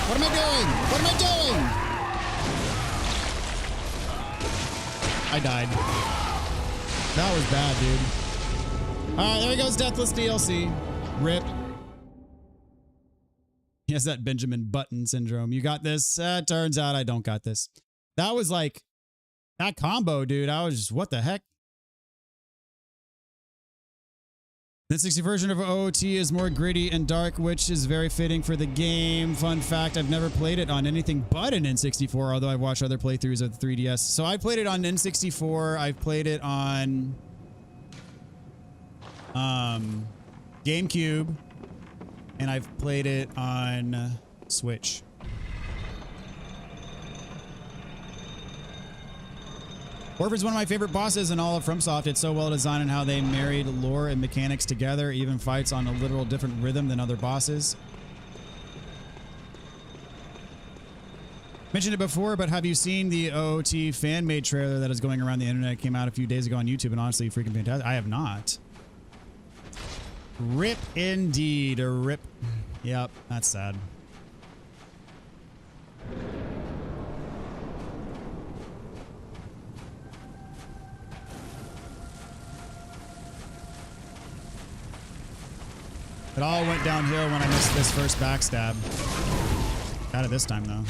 What am I doing? What am I doing? I died. That was bad, dude. All right, there he goes. Deathless DLC. RIP. He has that Benjamin Button syndrome. You got this? Turns out I don't got this. That was like, that combo, dude. I was just, what the heck? The N64 version of OOT is more gritty and dark, which is very fitting for the game. Fun fact, I've never played it on anything but an N64, although I've watched other playthroughs of the 3DS. So I played it on N64. I've played it on GameCube. And I've played it on Switch. Orphan's one of my favorite bosses in all of FromSoft. It's so well designed in how they married lore and mechanics together. Even fights on a literal different rhythm than other bosses. Mentioned it before, but have you seen the OOT fan-made trailer that is going around the internet? It came out a few days ago on YouTube, and honestly, freaking fantastic. I have not. Rip indeed. A rip. Yep, that's sad. It all went downhill when I missed this first backstab. Got it this time, though.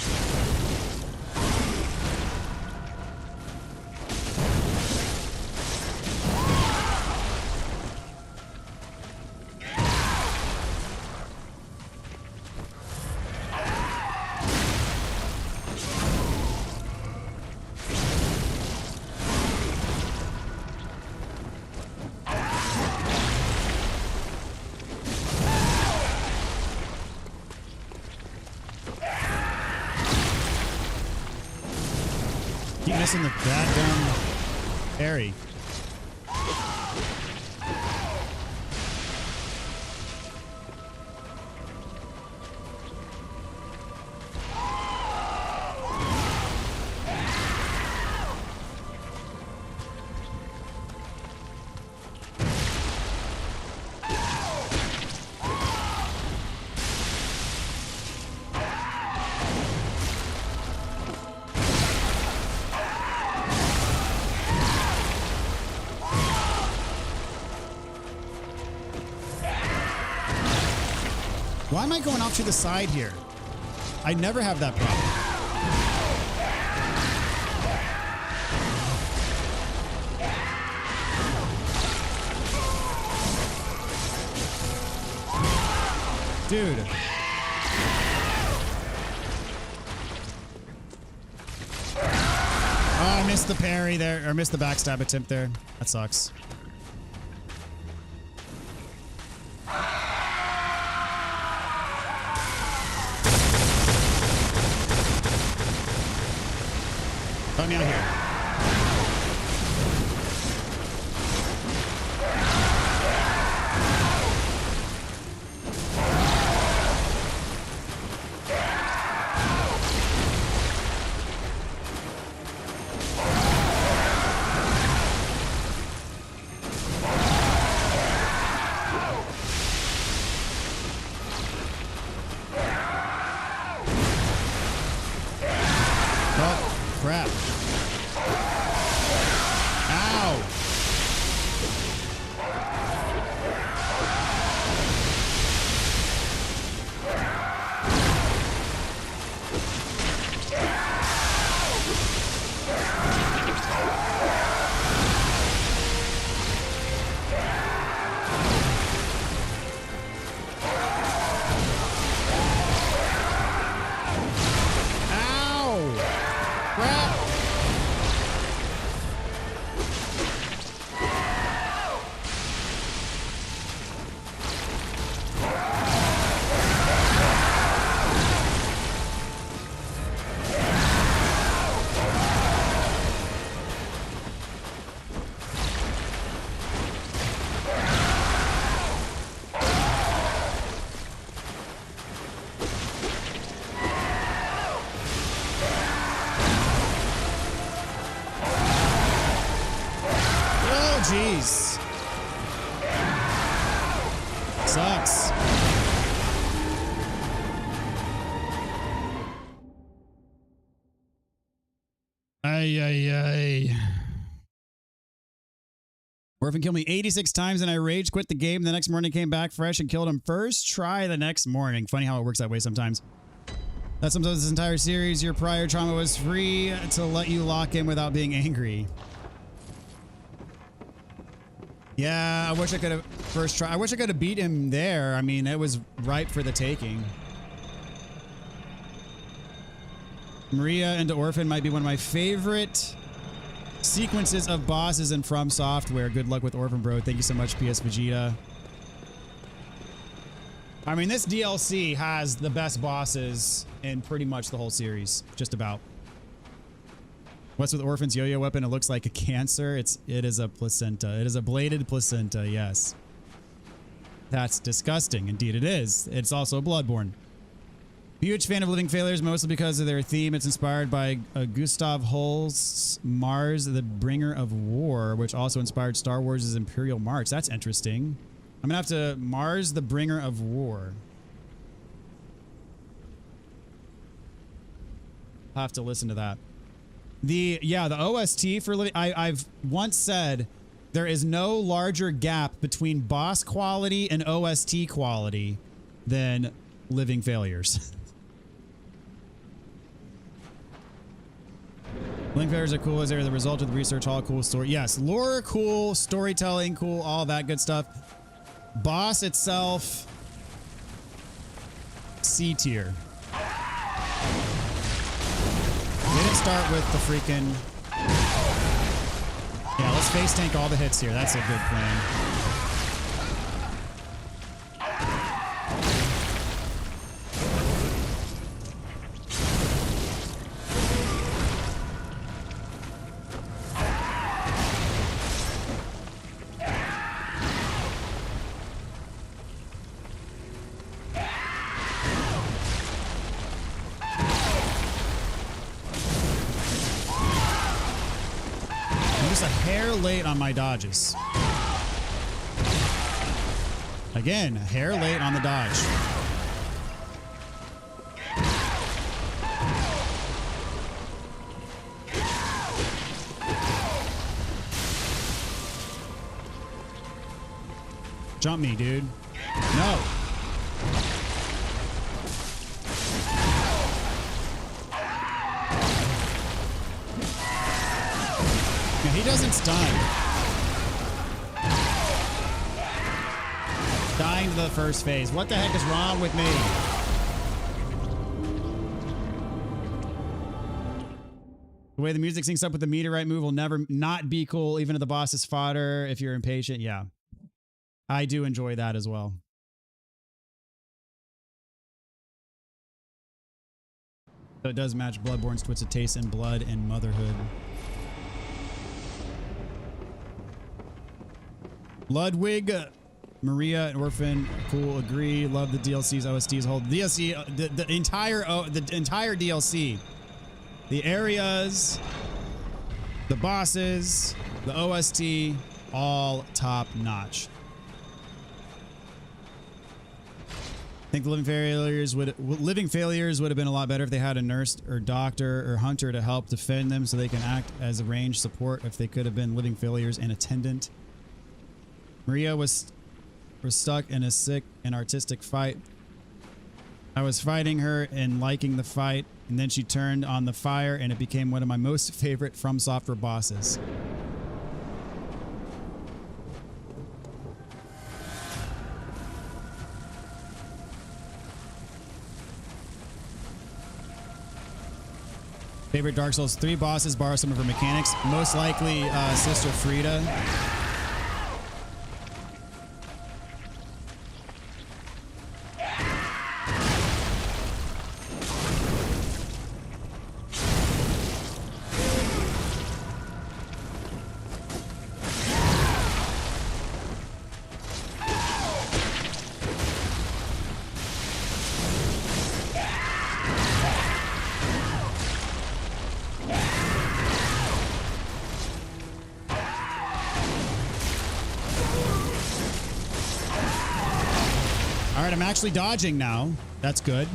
In the goddamn parry. Why am I going off to the side here? I never have that problem. Dude. Oh, I missed the parry there, or missed the backstab attempt there. That sucks. Help me out here. Oh, crap. Jeez. Sucks. Ay, ay, ay. Orphan killed me 86 times and I rage quit the game. The next morning came back fresh and killed him first try the next morning. Funny how it works that way sometimes. That's sometimes this entire series, your prior trauma was free to let you lock in without being angry. Yeah, I wish I could have first try. I wish I could have beat him there. I mean, it was ripe for the taking. Maria into Orphan might be one of my favorite sequences of bosses in From Software. Good luck with Orphan, bro. Thank you so much, PS Vegeta. I mean, this DLC has the best bosses in pretty much the whole series. Just about. What's with Orphan's yo-yo weapon? It looks like a cancer. It is a placenta. It is a bladed placenta, yes. That's disgusting. Indeed it is. It's also Bloodborne. Huge fan of Living Failures, mostly because of their theme. It's inspired by Gustav Holst's Mars, the Bringer of War, which also inspired Star Wars' Imperial March. That's interesting. I'm going to have to... Mars, the Bringer of War. I'll have to listen to that. The OST for Living... I've once said there is no larger gap between boss quality and OST quality than Living Failures. Living Failures are cool as they're the result of the research, all cool story. Yes, lore cool, storytelling cool, all that good stuff. Boss itself, C tier. Didn't start with the freaking... Yeah, let's face tank all the hits here. That's a good plan. Late on my dodges. Again, a hair late on the dodge. Jump me, dude. No. He doesn't stun. Dying to the first phase. What the heck is wrong with me? The way the music syncs up with the meteorite move will never not be cool, even if the boss is fodder if you're impatient. Yeah. I do enjoy that as well. So it does match Bloodborne's twisted taste in blood and motherhood. Ludwig, Maria, and Orphan, cool, agree. Love the DLC's OSTs. Whole DLC, the entire DLC, the areas, the bosses, the OST, all top notch. I think the Living Failures would have been a lot better if they had a nurse or doctor or hunter to help defend them, so they can act as a ranged support. If they could have been Living Failures and attendant. Maria was stuck in a sick and artistic fight. I was fighting her and liking the fight, and then she turned on the fire, and it became one of my most favorite From Software bosses. Favorite Dark Souls 3 bosses, borrow some of her mechanics. Most likely Sister Frida. I'm actually dodging now. That's good.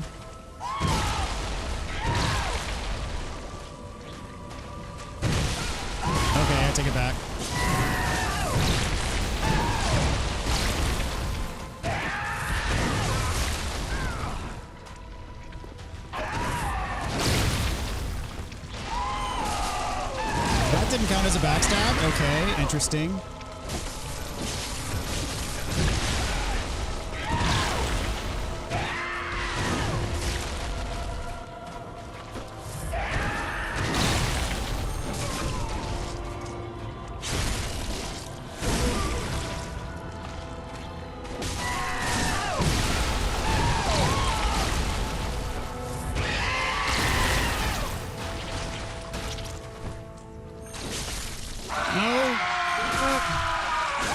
Okay, I take it back. That didn't count as a backstab. Okay, interesting.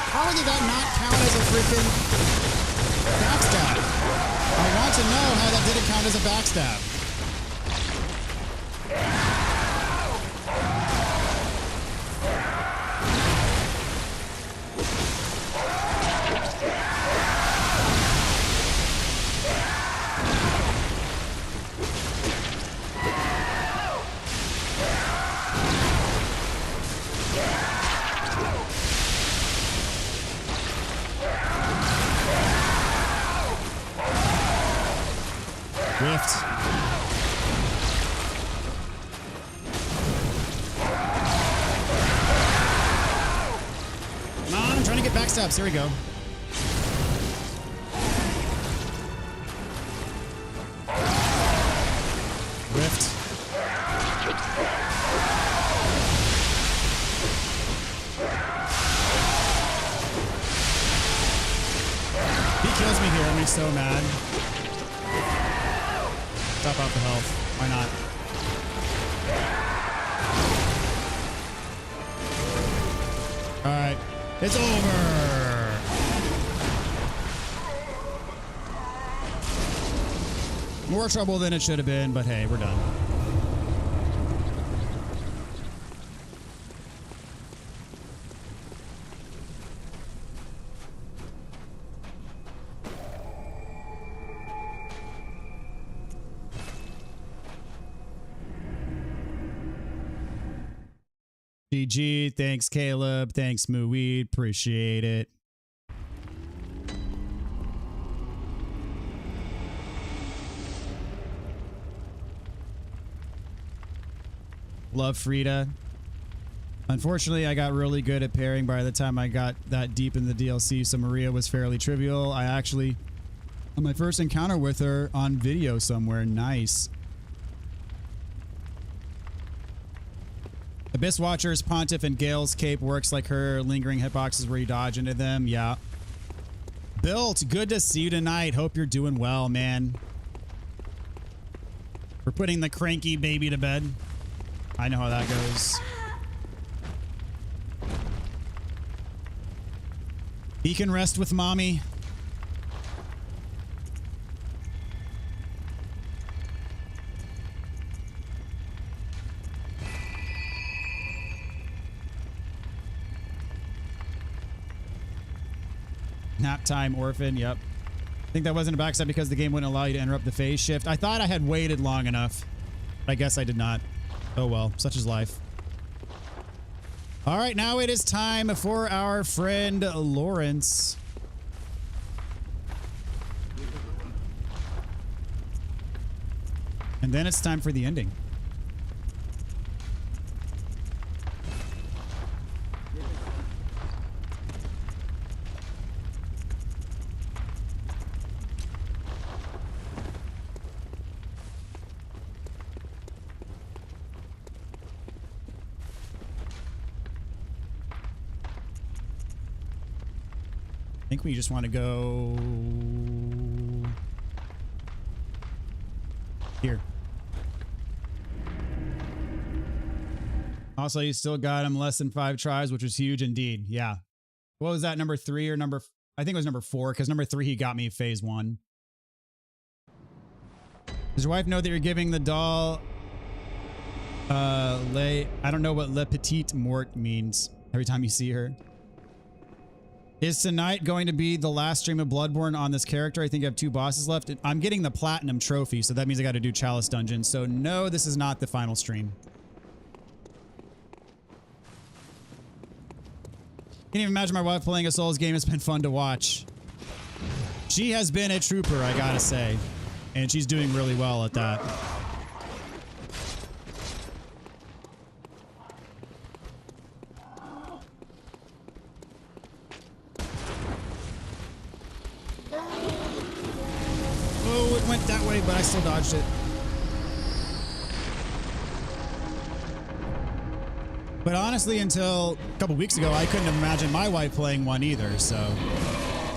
How did that not count as a freaking... Backstab. I want to know how that didn't count as a backstab. Rift. Come on, I'm trying to get backstabs. Here we go. Rift. He kills me here. I'm so mad. Top off the health. Why not? All right. It's over. More trouble than it should have been, but hey, we're done. GG. Thanks, Caleb. Thanks, Mooweed. Appreciate it. Love Frida. Unfortunately, I got really good at pairing by the time I got that deep in the DLC, so Maria was fairly trivial. I actually, on my first encounter with her on video somewhere, nice. Abyss Watchers, Pontiff, and Gale's cape works like her lingering hitboxes where you dodge into them. Yeah. Built, good to see you tonight. Hope you're doing well, man. We're putting the cranky baby to bed. I know how that goes. He can rest with mommy. Nap time, orphan, yep. I think that wasn't a backstab because the game wouldn't allow you to interrupt the phase shift. I thought I had waited long enough, but I guess I did not. Oh well, such is life. All right, now it is time for our friend Lawrence. And then it's time for the ending. I think we just want to go here. Also, you still got him less than 5 tries, which was huge indeed. Yeah. What was that, number 3 or number... I think it was number 4, because number 3 he got me phase 1. Does your wife know that you're giving the doll I don't know what le petite mort means every time you see her. Is tonight going to be the last stream of Bloodborne on this character? I think I have 2 bosses left. I'm getting the platinum trophy, so that means I got to do Chalice Dungeon. So no, this is not the final stream. Can't even imagine my wife playing a Souls game. It's been fun to watch. She has been a trooper, I gotta say. And she's doing really well at that. Oh, it went that way, but I still dodged it. But honestly, until a couple weeks ago, I couldn't imagine my wife playing one either, so.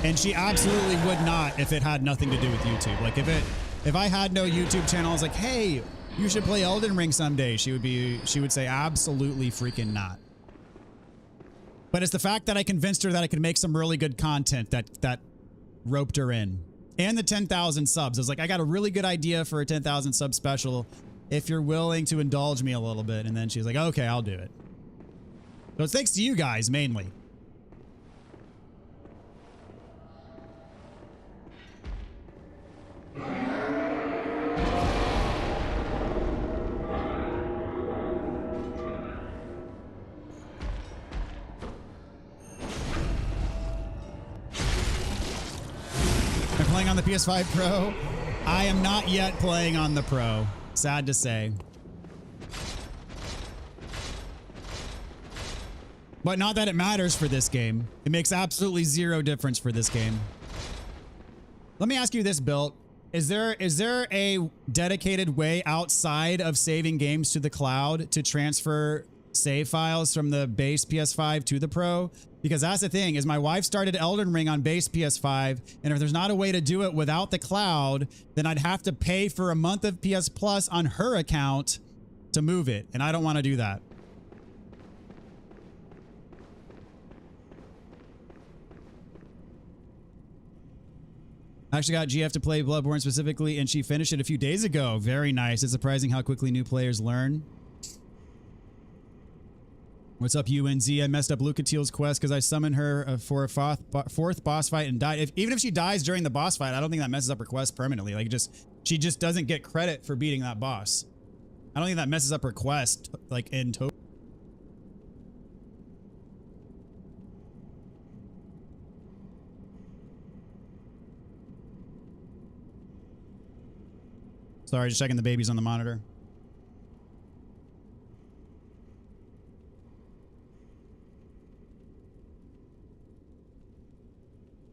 And she absolutely would not if it had nothing to do with YouTube. Like if I had no YouTube channel, I was like, hey, you should play Elden Ring someday. She would say absolutely freaking not. But it's the fact that I convinced her that I could make some really good content that roped her in. and the 10,000 subs. I was like, I got a really good idea for a 10,000 sub special if you're willing to indulge me a little bit. And then she was like, okay, I'll do it. So it's thanks to you guys mainly. I'm playing on the PS5 Pro. I am not yet playing on the Pro. Sad to say. But not that it matters for this game. It makes absolutely zero difference for this game. Let me ask you this, Bill. Is there a dedicated way outside of saving games to the cloud to transfer save files from the base PS5 to the Pro? Because that's the thing, is my wife started Elden Ring on base PS5, and if there's not a way to do it without the cloud, then I'd have to pay for a month of PS Plus on her account to move it, and I don't want to do that. I actually got GF to play Bloodborne specifically, and she finished it a few days ago. Very nice. It's surprising how quickly new players learn. What's up, UNZ? I messed up Lucatiel's quest because I summoned her for a fourth boss fight and died. Even if she dies during the boss fight, I don't think that messes up her quest permanently. Like, she just doesn't get credit for beating that boss. I don't think that messes up her quest, like, in total. Sorry, just checking the babies on the monitor.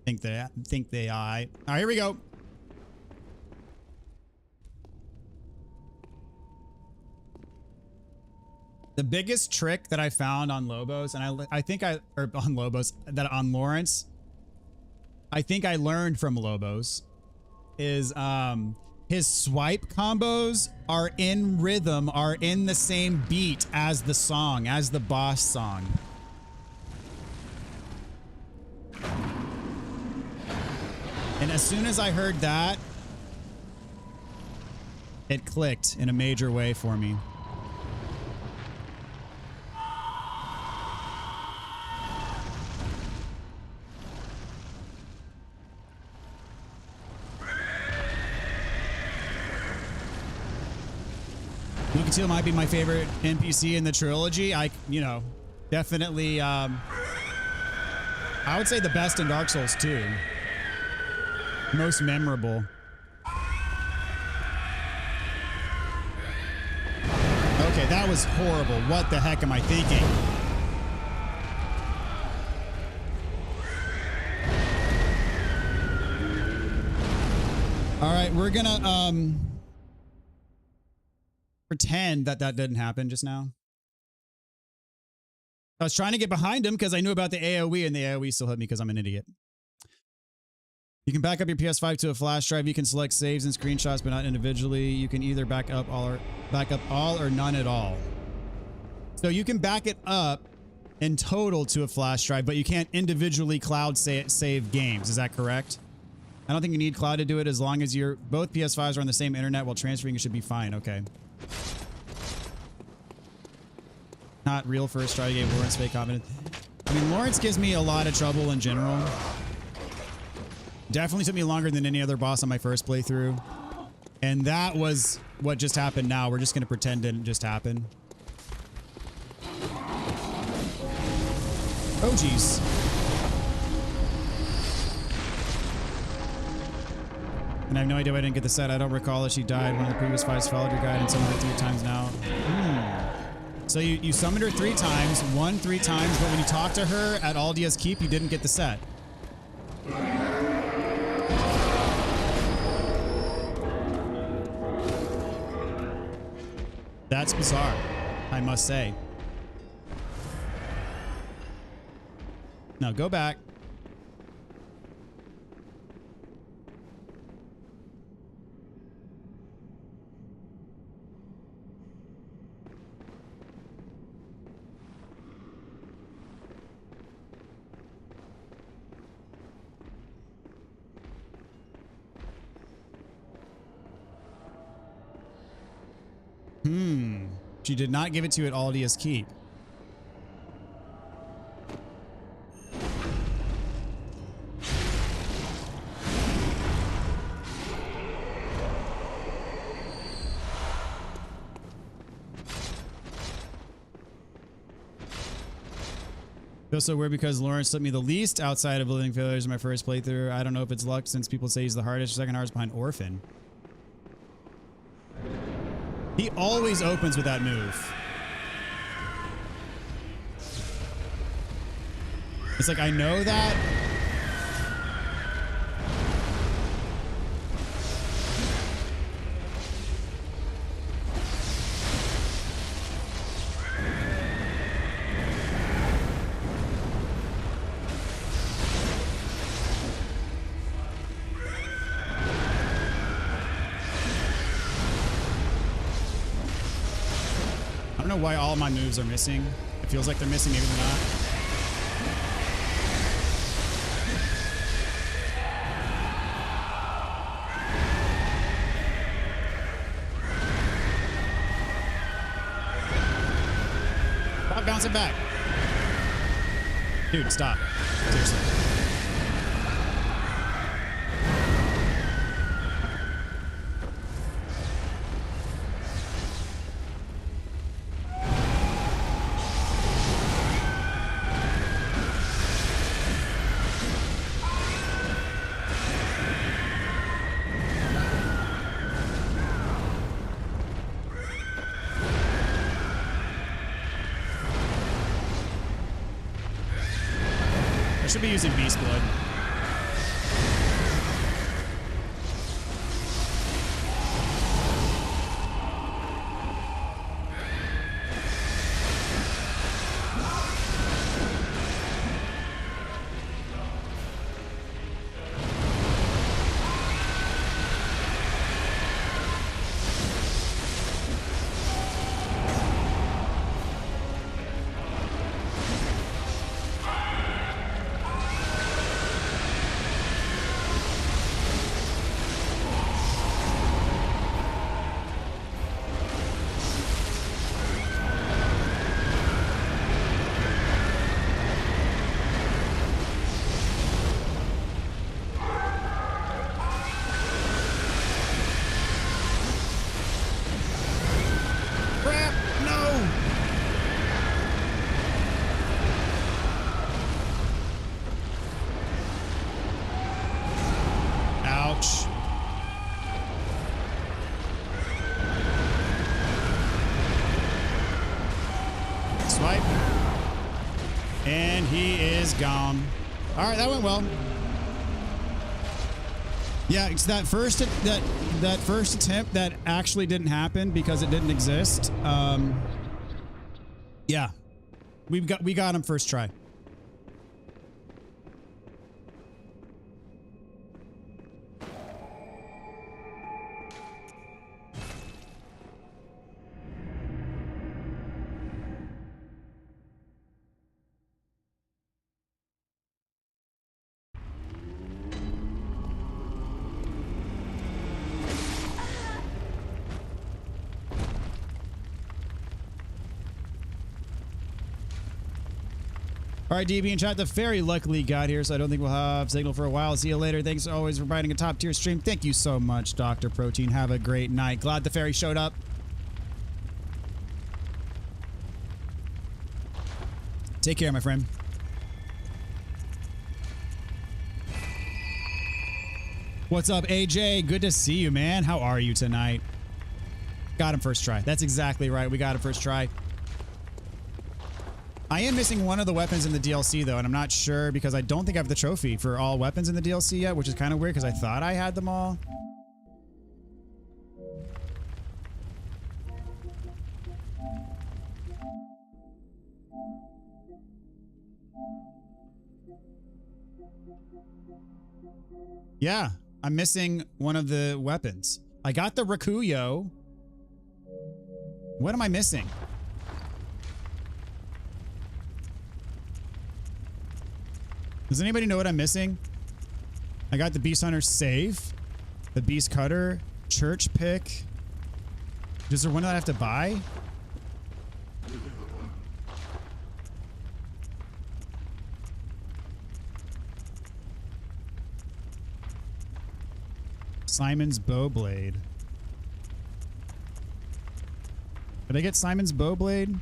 Think they all right, here we go. The biggest trick that I found on Lobos, and on Lawrence, I think I learned from Lobos, is his swipe combos are in rhythm, are in the same beat as the song, as the boss song. And as soon as I heard that, it clicked in a major way for me. Lucatiel might be my favorite NPC in the trilogy. Definitely, I would say the best in Dark Souls 2. Most memorable. Okay, that was horrible. What the heck am I thinking? All right, we're gonna pretend that didn't happen just now. I was trying to get behind him because I knew about the AoE, and the AoE still hit me because I'm an idiot. You can back up your PS5 to a flash drive. You can select saves and screenshots, but not individually. You can either back up all or none at all. So you can back it up in total to a flash drive, but you can't individually cloud save games. Is that correct? I don't think you need cloud to do it. As long as both PS5s are on the same internet while transferring, it should be fine. Okay. Not real first try to get Lawrence fake confident. I mean, Lawrence gives me a lot of trouble in general. Definitely took me longer than any other boss on my first playthrough. And that was what just happened now. We're just going to pretend it didn't just happen. Oh, jeez. And I have no idea why I didn't get the set. I don't recall if she died. One of the previous fights followed your guide and summoned her 3 times now. So you summoned her 3 times, won 3 times, but when you talked to her at Aldia's Keep, you didn't get the set. That's bizarre, I must say. Now go back. She did not give it to you at Aldia's Keep. Feels so weird because Lawrence took me the least outside of Living Failures in my first playthrough. I don't know if it's luck since people say he's the hardest. Second hardest behind Orphan. He always opens with that move. It's like, I know that. I don't know why all my moves are missing. It feels like they're missing, maybe they're not. Stop bouncing back. Dude, stop. Seriously. I should be using Beast Blood. Swipe. And he is gone. All right, that went well. Yeah, it's that first attempt that actually didn't happen because it didn't exist. Yeah. We got him first try. All right, DB in chat. The ferry luckily got here, so I don't think we'll have signal for a while. See you later. Thanks always for providing a top tier stream. Thank you so much, Dr. Protein. Have a great night. Glad the ferry showed up. Take care, my friend. What's up, AJ? Good to see you, man. How are you tonight? Got him first try. That's exactly right. We got him first try. I am missing one of the weapons in the DLC, though, and I'm not sure because I don't think I have the trophy for all weapons in the DLC yet, which is kind of weird because I thought I had them all. Yeah, I'm missing one of the weapons. I got the Rakuyo. What am I missing? Does anybody know what I'm missing? I got the Beast Hunter Save, the Beast Cutter, Church Pick. Is there one that I have to buy? Simon's Bowblade. Did I get Simon's Bowblade? Do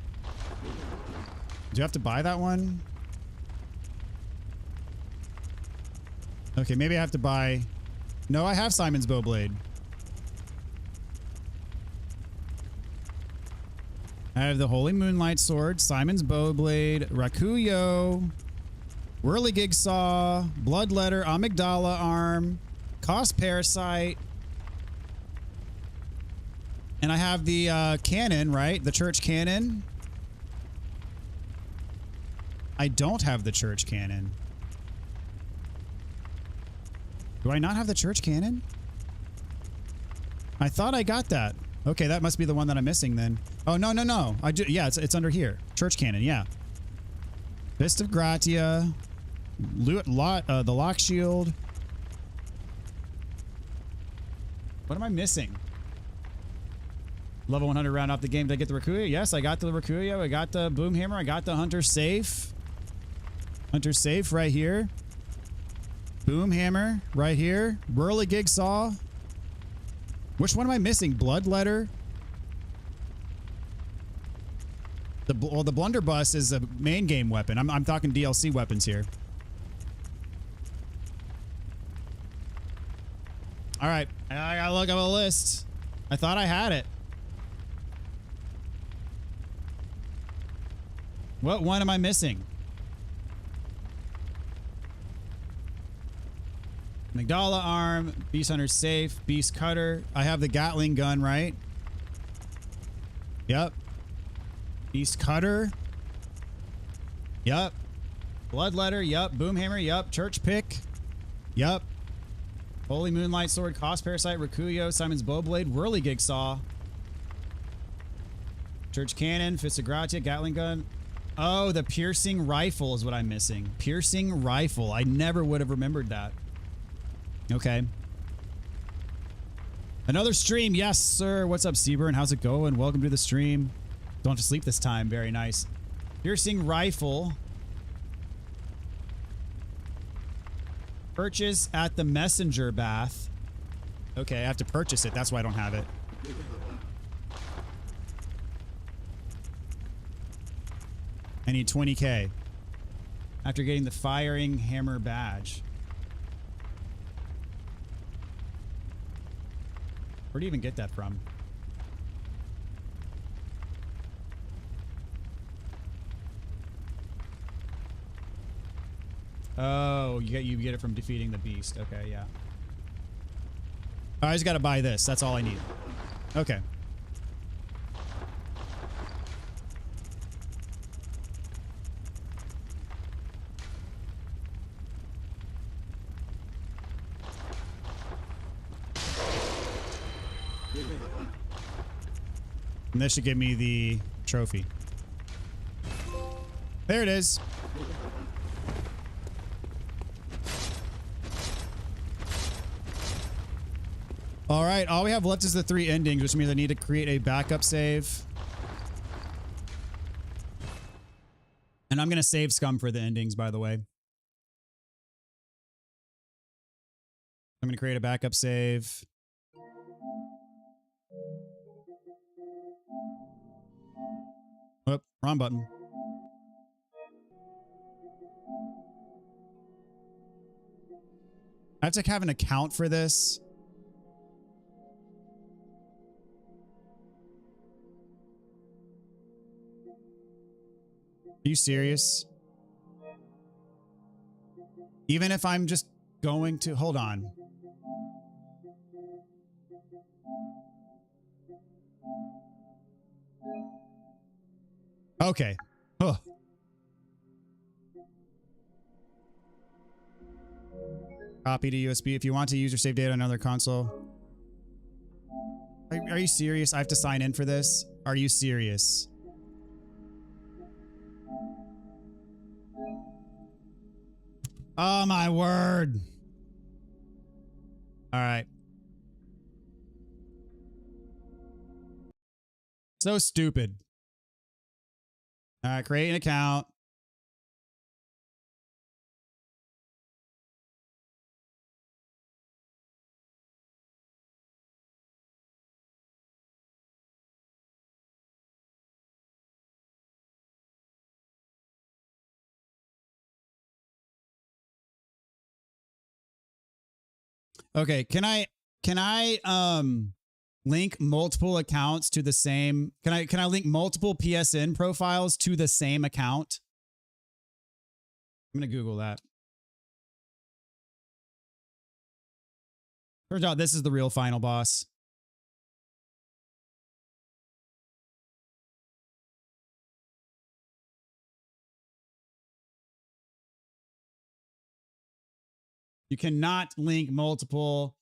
you have to buy that one? Okay, maybe I have to buy... No, I have Simon's Bowblade. I have the Holy Moonlight Sword, Simon's Bowblade, Rakuyo, Whirligig Saw, Bloodletter, Amygdala Arm, Cost Parasite, and I have the cannon, right? The church cannon. I don't have the church cannon. Do I not have the church cannon? I thought I got that. Okay, that must be the one that I'm missing then. Oh, no, no, no. Yeah, it's under here. Church cannon, yeah. Fist of Gratia. The Lock Shield. What am I missing? Level 100 round off the game. Did I get the Rakuyo? Yes, I got the Rakuyo. I got the Boom Hammer. I got the Hunter Safe. Hunter Safe right here. Boom Hammer right here. Whirligig Saw. Which one am I missing? Bloodletter? Well, the Blunderbuss is a main game weapon. I'm talking DLC weapons here. All right, I gotta look up a list. I thought I had it. What one am I missing? Amygdala Arm, Beast Hunter Safe, Beast Cutter. I have the Gatling gun, right? Yep. Beast Cutter. Yep. Bloodletter. Yep. Boom Hammer. Yep. Church Pick. Yep. Holy Moonlight Sword, Cost Parasite, Rakuyo, Simon's Bowblade, Whirligig Saw. Church Cannon, Fist of Gratia, Gatling Gun. Oh, the Piercing Rifle is what I'm missing. Piercing Rifle. I never would have remembered that. Okay. Another stream. Yes, sir. What's up, Seaburn? How's it going? Welcome to the stream. Don't have to sleep this time. Very nice. Piercing Rifle. Purchase at the Messenger Bath. Okay, I have to purchase it. That's why I don't have it. I need 20K. After getting the Firing Hammer badge. Where do you even get that from? Oh, you get it from defeating the beast. Okay, yeah. I just gotta buy this. That's all I need. Okay. And this should give me the trophy. There it is. All right, all we have left is the 3 endings, which means I need to create a backup save. And I'm going to save Scum for the endings, by the way. I'm going to create a backup save. Oh, wrong button. I have to have an account for this. Are you serious? Even if I'm just going to... Hold on. Okay. Oh. Copy to USB. If you want to use your save data on another console. Are you serious? I have to sign in for this? Are you serious? Oh my word. All right. So stupid. All right, create an account. Okay, can I link multiple accounts to the same can I link multiple PSN profiles to the same account? I'm going to Google that. Turns out this is the real final boss. You cannot link multiple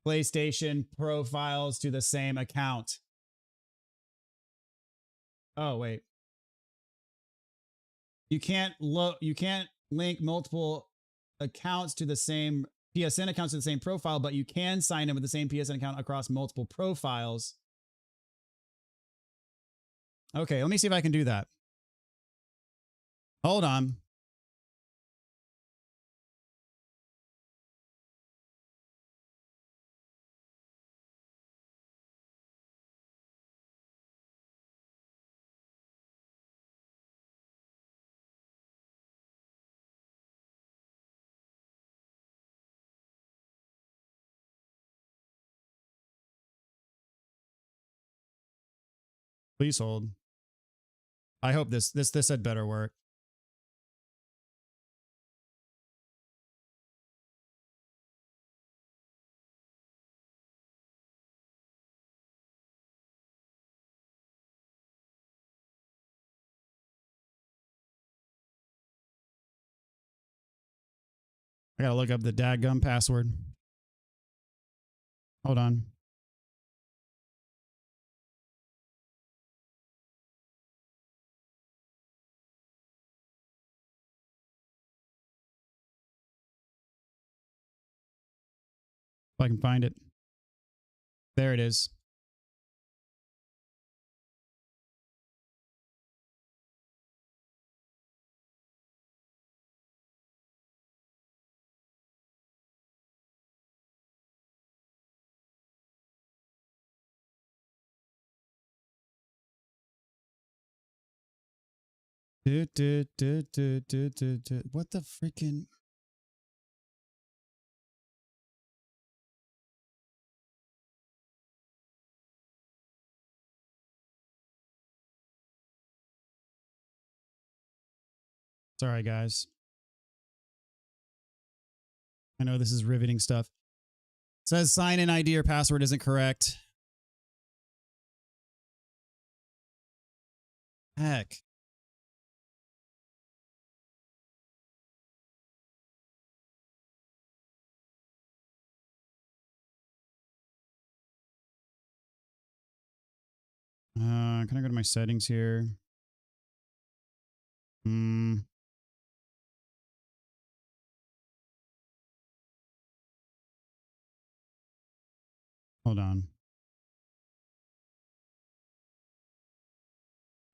PlayStation profiles to the same account. Oh, wait. You can't link multiple accounts to the same PSN accounts to the same profile, but you can sign in with the same PSN account across multiple profiles. Okay, let me see if I can do that. Hold on. Please hold. I hope this had better work. I gotta look up the dadgum password. Hold on. If I can find it. There it is. What the freaking... Sorry, guys. I know this is riveting stuff. It says sign in ID or password isn't correct. Heck. Can I go to my settings here? Hold on.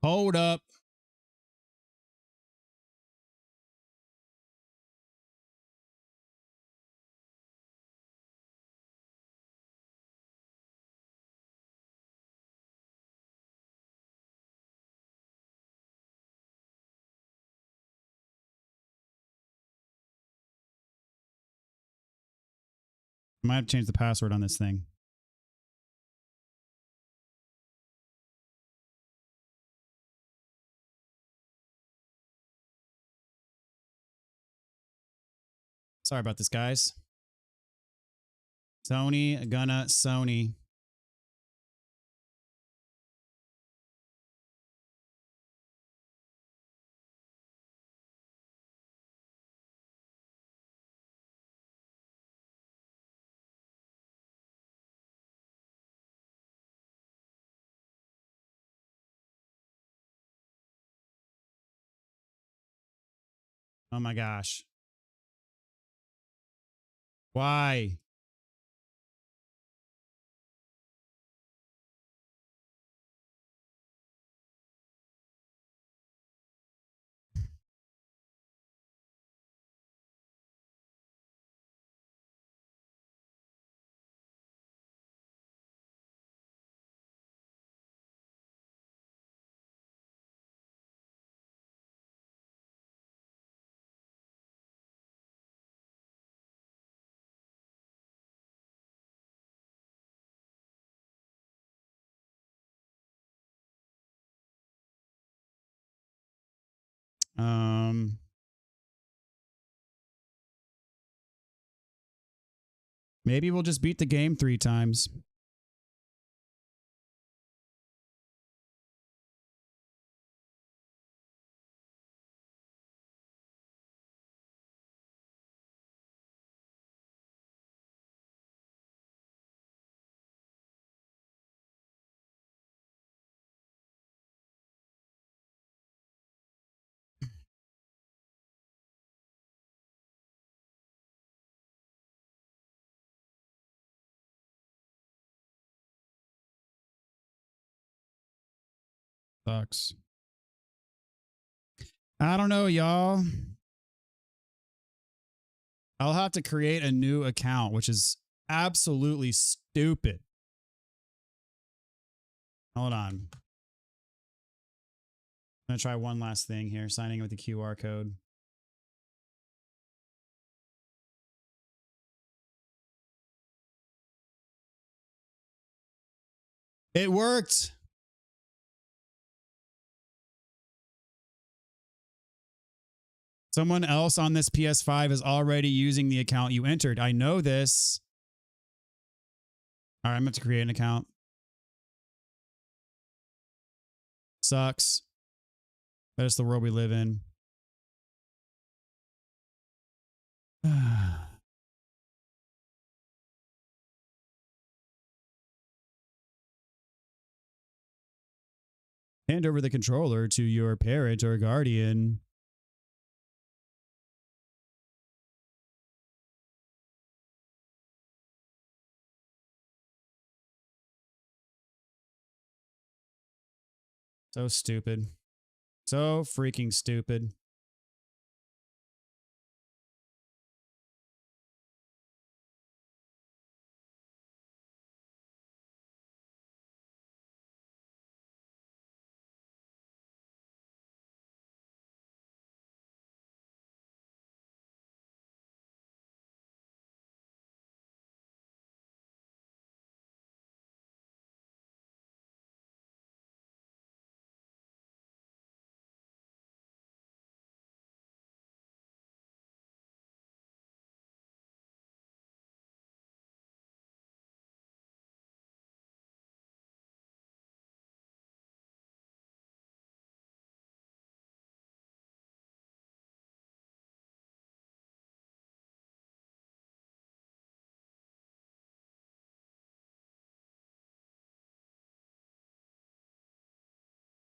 Hold up. I might have to change the password on this thing. Sorry about this, guys. Sony. Oh my gosh. Why? Um, maybe we'll just beat the game 3 times. Sucks. I don't know, y'all. I'll have to create a new account, which is absolutely stupid. Hold on. I'm going to try one last thing here, signing with the QR code. It worked. Someone else on this PS5 is already using the account you entered. I know this. All right, I'm going to create an account. Sucks. But it's the world we live in. Hand over the controller to your parent or guardian. So stupid. So freaking stupid.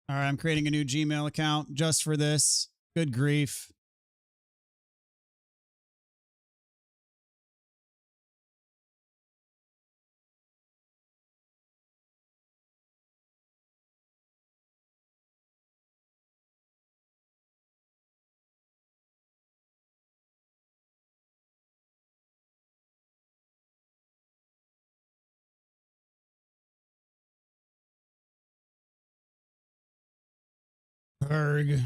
All right, I'm creating a new Gmail account just for this. Good grief. Berg.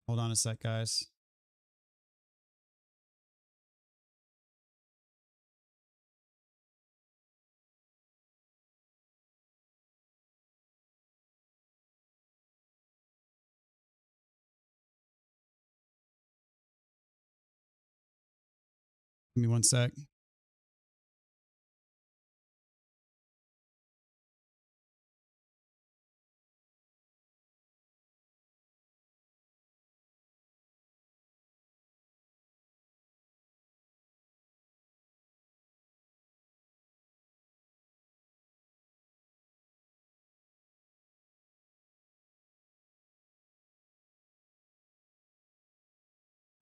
Hold on a sec, guys. Give me one sec.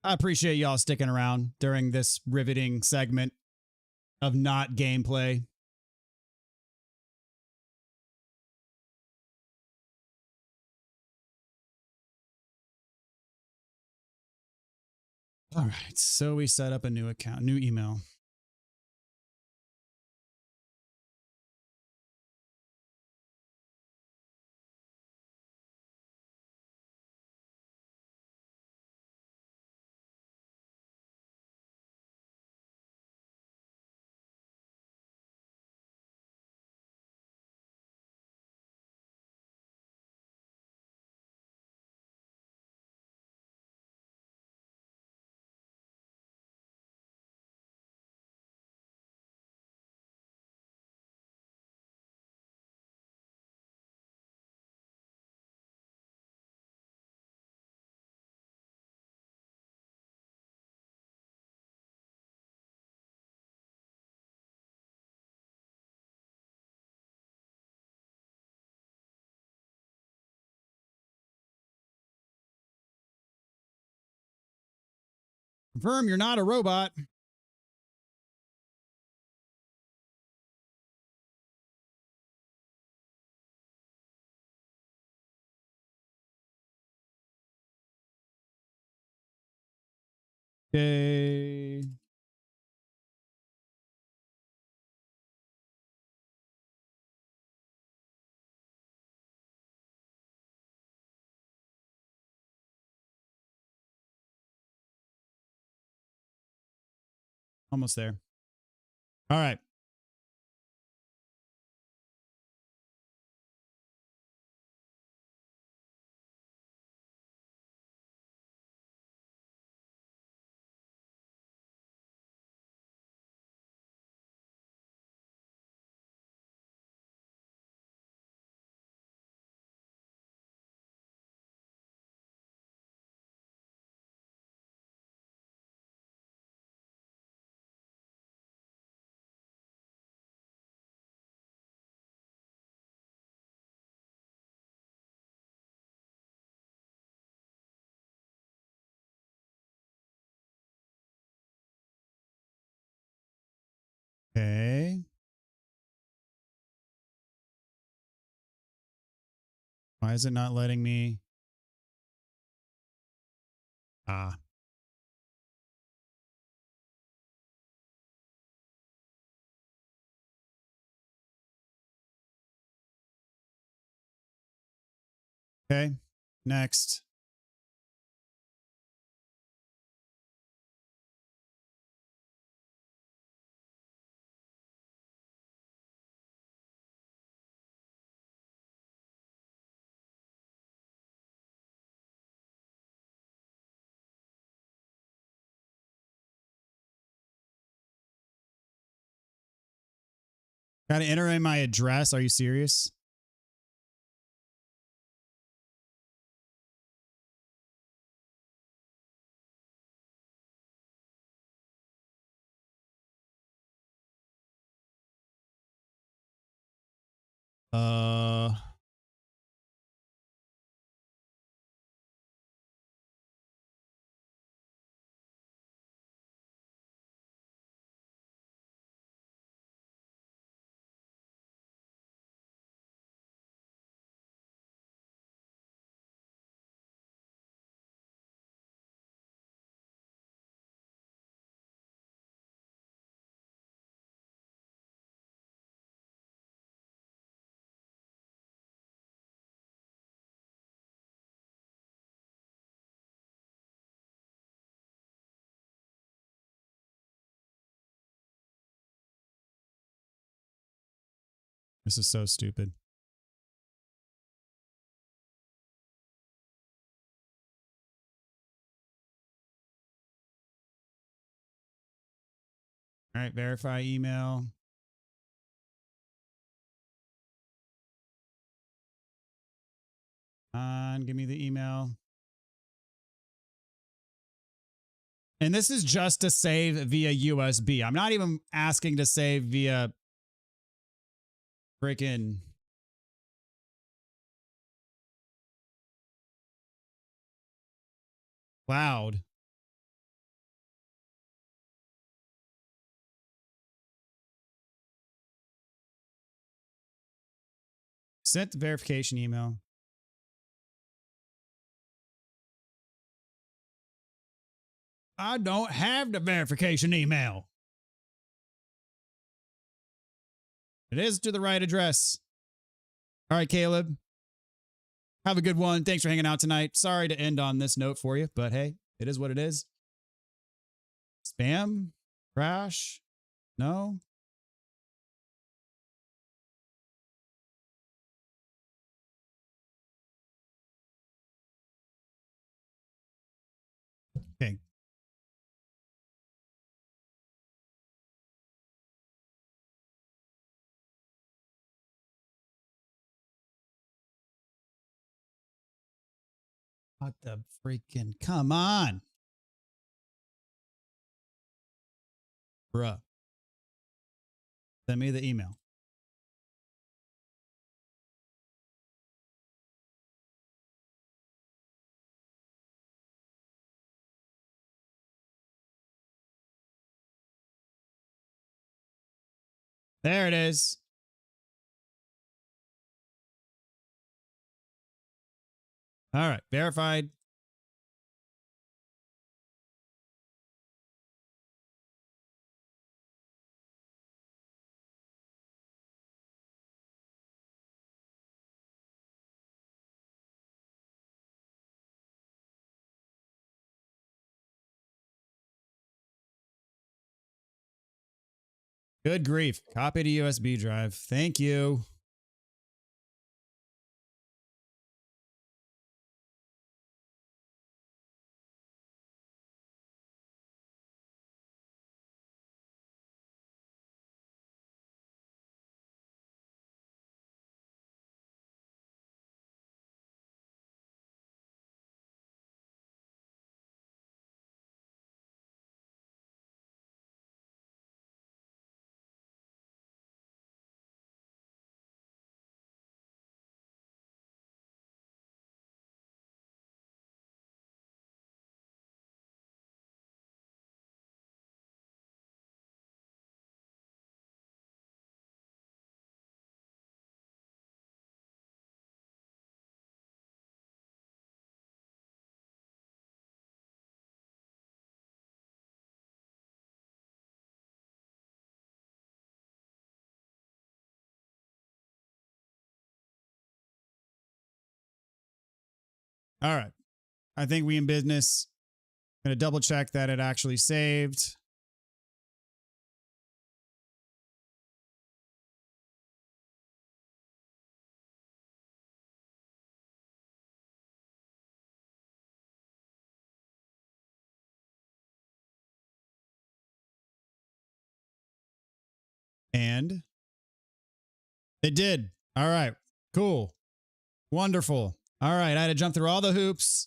I appreciate y'all sticking around during this riveting segment of not gameplay. All right, so we set up a new account, new email. Confirm you're not a robot. Okay. Almost there. All right. Okay. Why is it not letting me? Ah. Okay. Next. Got to enter in my address. Are you serious? Uh, this is so stupid. All right. Verify email. Give me the email. And this is just to save via USB. I'm not even asking to save via freaking cloud. Sent the verification email. I don't have the verification email. It is to the right address. All right, Caleb. Have a good one. Thanks for hanging out tonight. Sorry to end on this note for you, but hey, it is what it is. Spam? Crash? No? Okay. What the freaking? Come on. Bruh. Send me the email. There it is. All right, verified. Good grief. Copy to USB drive. Thank you. All right. I think we in business. Going to double check that it actually saved. And it did. All right. Cool. Wonderful. All right. I had to jump through all the hoops.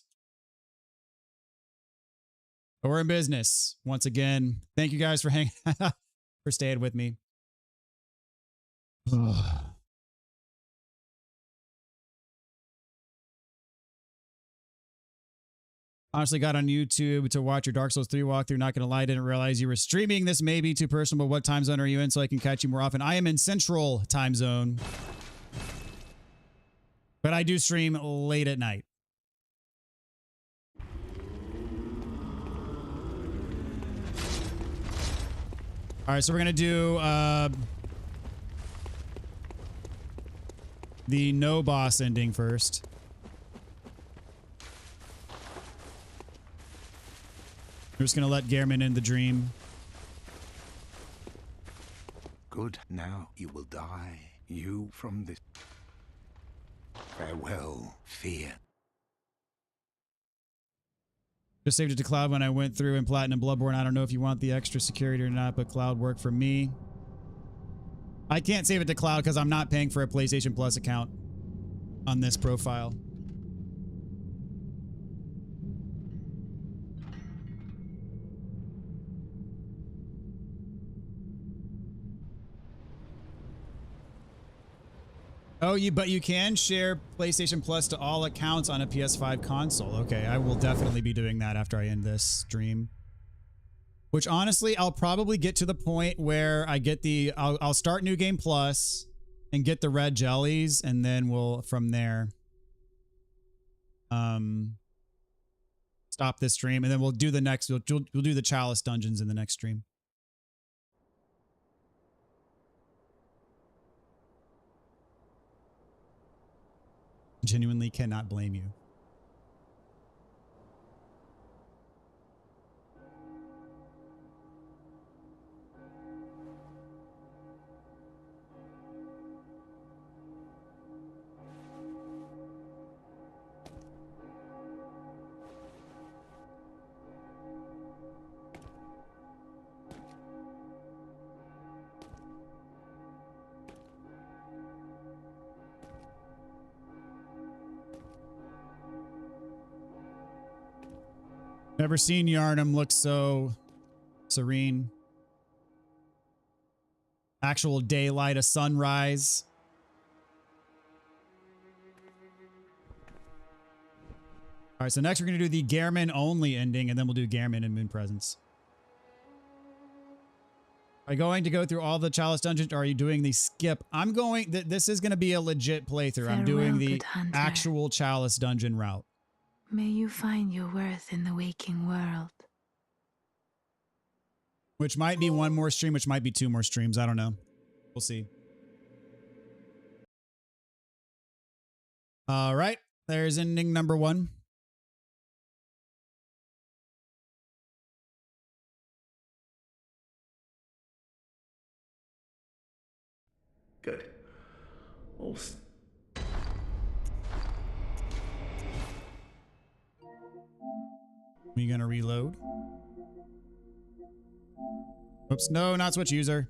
But we're in business once again. Thank you guys for hanging for staying with me. Honestly, got on YouTube to watch your Dark Souls 3 walkthrough. Not going to lie, didn't realize you were streaming. This may be too personal, but what time zone are you in so I can catch you more often? I am in Central time zone. But I do stream late at night. All right, so we're going to do the no boss ending first. We're just going to let Gehrman end the dream. Good. Now you will die. You from this. Farewell, fear. Just saved it to Cloud when I went through in Platinum Bloodborne. I don't know if you want the extra security or not, but Cloud worked for me. I can't save it to Cloud because I'm not paying for a PlayStation Plus account on this profile. Oh, but you can share PlayStation Plus to all accounts on a PS5 console. Okay, I will definitely be doing that after I end this stream. Which honestly, I'll probably get to the point where I get the I'll start New Game Plus and get the red jellies, and then we'll from there stop this stream, and then we'll do the next we'll do the Chalice dungeons in the next stream. Genuinely cannot blame you. Never seen Yarnum look so serene. Actual daylight, a sunrise. All right, so next we're going to do the Gehrman only ending, and then we'll do Gehrman and Moon Presence. Are you going to go through all the Chalice dungeons, or are you doing the skip? I'm going... This is going to be a legit playthrough. I'm doing Farewell, the good hunter. actual Chalice dungeon route. May you find your worth in the waking world. Which might be one more stream, which might be 2 more streams. I don't know. We'll see. All right. There's ending number 1. Good. We gonna reload? Oops, no, not switch user.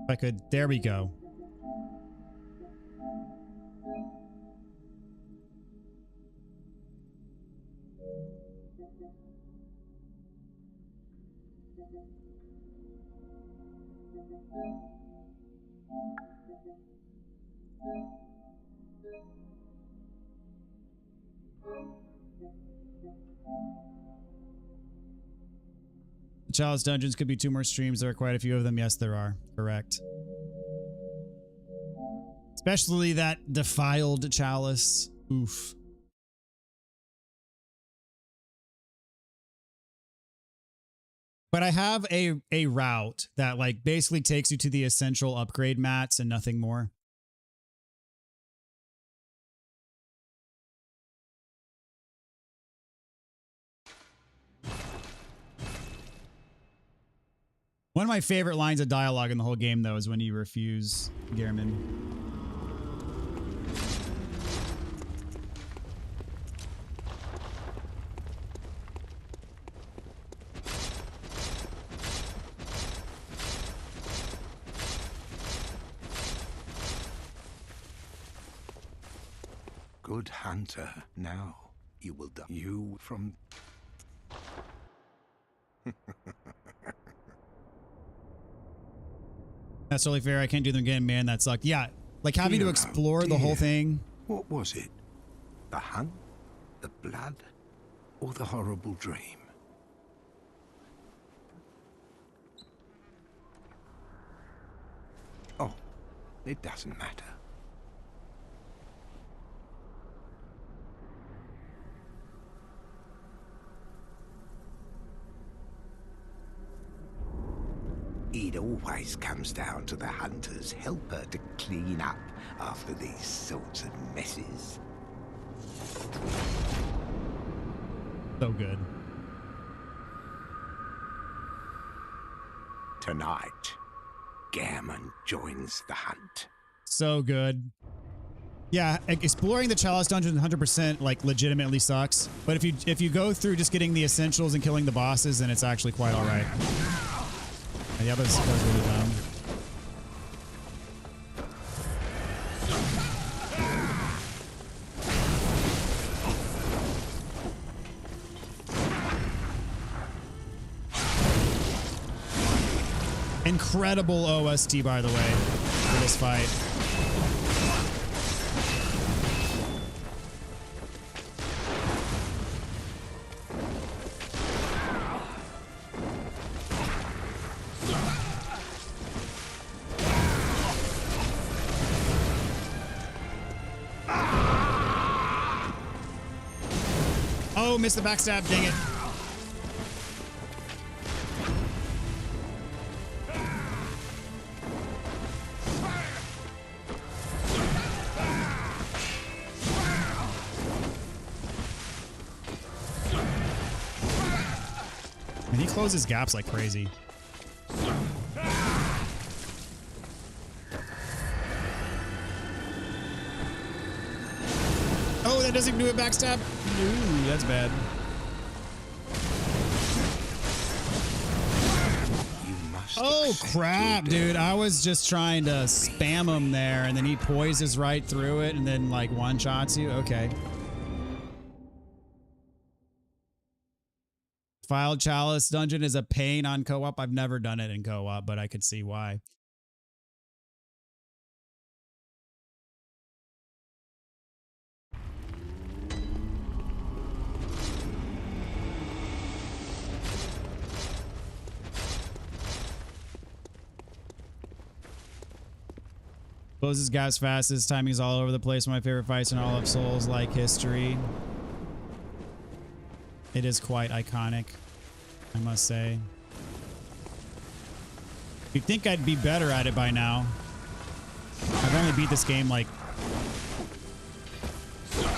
If I could, there we go. The Chalice dungeons could be 2 more streams. There are quite a few of them. Yes, there are. Correct. Especially that defiled Chalice. Oof. But I have a route that like basically takes you to the essential upgrade mats and nothing more. One of my favorite lines of dialogue in the whole game, though, is when you refuse Gehrman. Good hunter, now you will die. You from... That's totally fair. I can't do them again, man. That sucked. Yeah, like having to explore the whole thing. What was it? The hunt? The blood? Or the horrible dream? Oh, it doesn't matter. It always comes down to the hunter's helper to clean up after these sorts of messes. So good. Tonight, Gehrman joins the hunt. So good. Yeah, exploring the Chalice dungeon 100% like legitimately sucks. But if you go through just getting the essentials and killing the bosses, then it's actually quite all right. The others was really dumb. Incredible OST, by the way, for this fight. Oh, missed the backstab, dang it. And he closes gaps like crazy. Oh, that doesn't do a backstab? Ooh, that's bad. Oh, crap, dude. I was just trying to spam him there, and then he poises right through it, and then, like, one-shots you? Okay. Filed Chalice Dungeon is a pain on co-op. I've never done it in co-op, but I could see why. Closes gaps fastest. Timing is all over the place. One of my favorite fights in all of Souls-like history. It is quite iconic, I must say. You'd think I'd be better at it by now. I've only beat this game like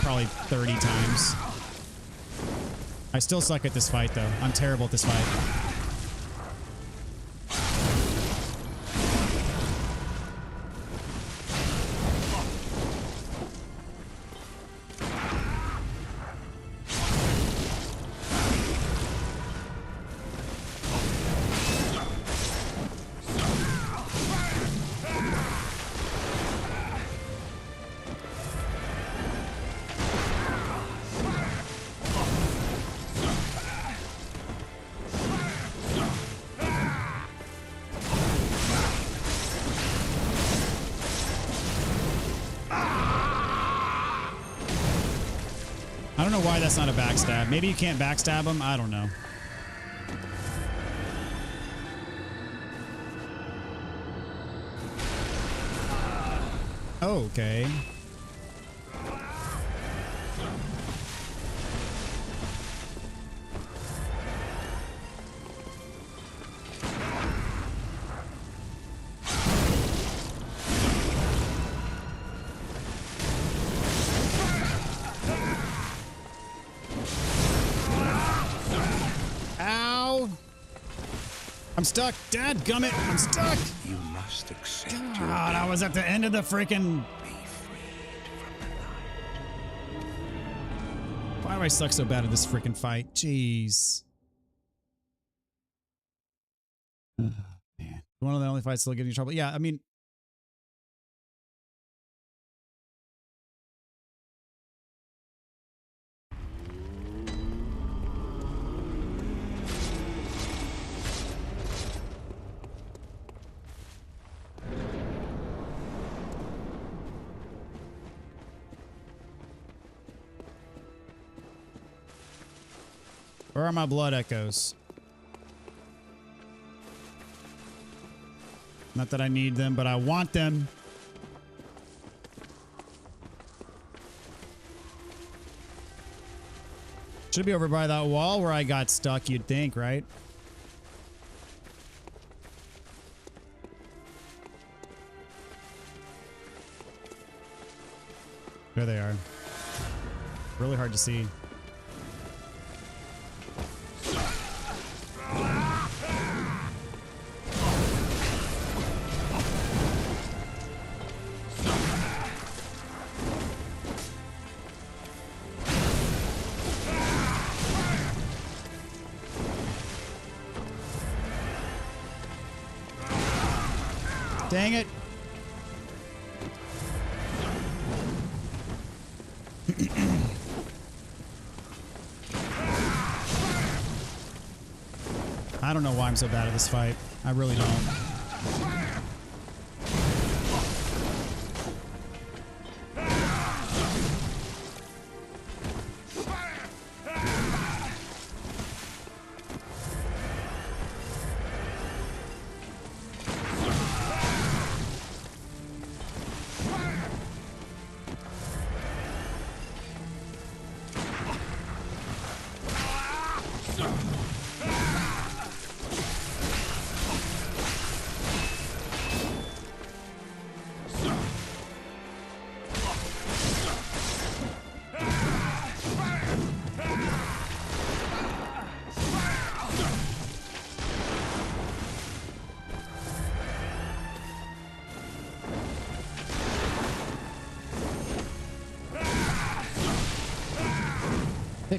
probably 30 times. I still suck at this fight though. I'm terrible at this fight. I don't know why that's not a backstab. Maybe you can't backstab him. I don't know. Okay. I'm stuck. Dadgummit, I'm stuck. You must accept your God, I was at the end of the freaking... be freed from the light. Why do I suck so bad at this freaking fight? Jeez. Man. One of the only fights that'll give you trouble. Yeah, I mean... Where are my blood echoes? Not that I need them, but I want them. Should be over by that wall where I got stuck, you'd think, right? There they are. Really hard to see. Dang it. I don't know why I'm so bad at this fight. I really don't.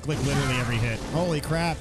Like literally every hit. Holy crap.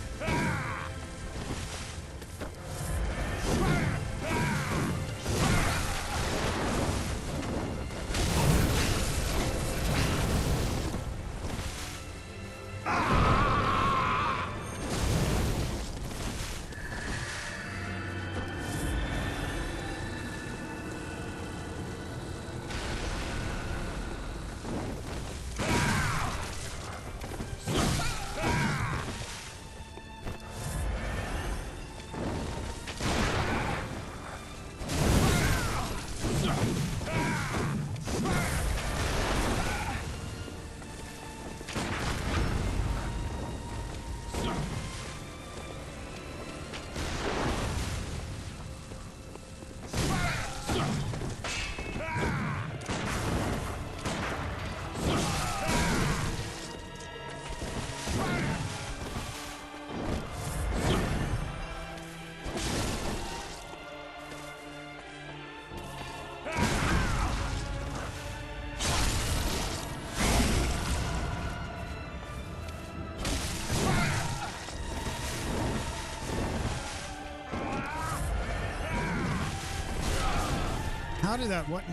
How did that? What?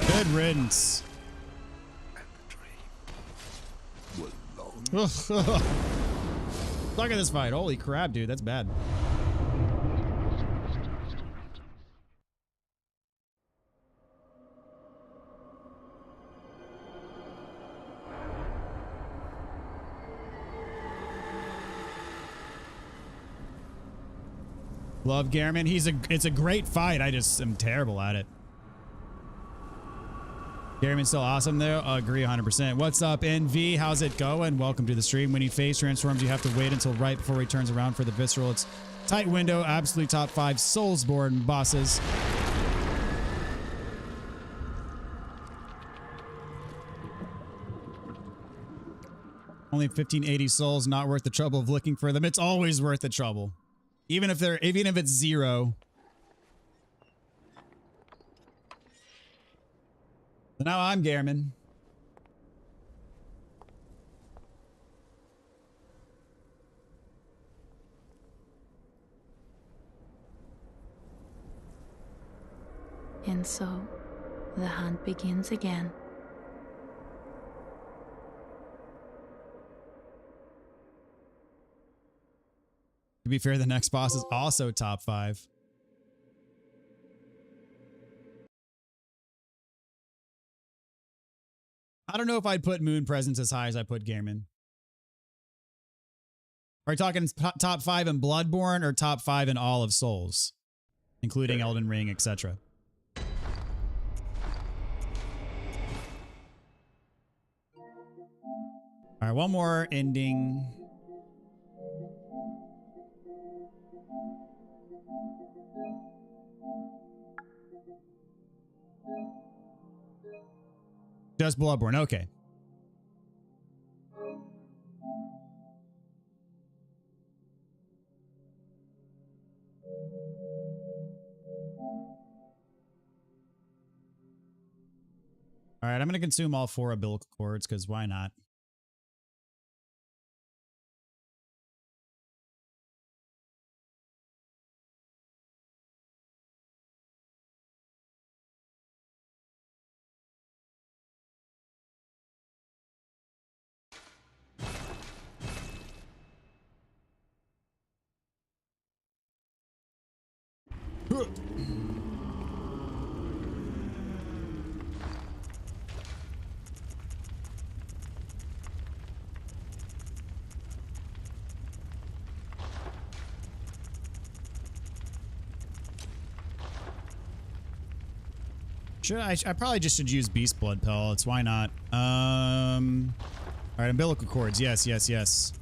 Good riddance. Look at this fight. Holy crap, dude. That's bad. Love Garmin. It's a great fight. I just am terrible at it. Garmin's still awesome though. Agree 100%. What's up, NV? How's it going? Welcome to the stream. When he phase transforms, you have to wait until right before he turns around for the visceral. It's tight window. Absolute top 5 Soulsborne bosses. Only 1580 souls. Not worth the trouble of looking for them. It's always worth the trouble. Even if it's 0. So now I'm Garmin. And so, the hunt begins again. To be fair, the next boss is also top 5. I don't know if I'd put Moon Presence as high as I put Garmin. Are we talking top 5 in Bloodborne or top 5 in all of Souls, including Elden Ring, etc.? All right, one more ending. Just Bloodborne, okay. All right, I'm going to consume all 4 umbilical cords because why not? I probably just should use Beast Blood pellets. Why not? All right, umbilical cords. Yes, yes, yes.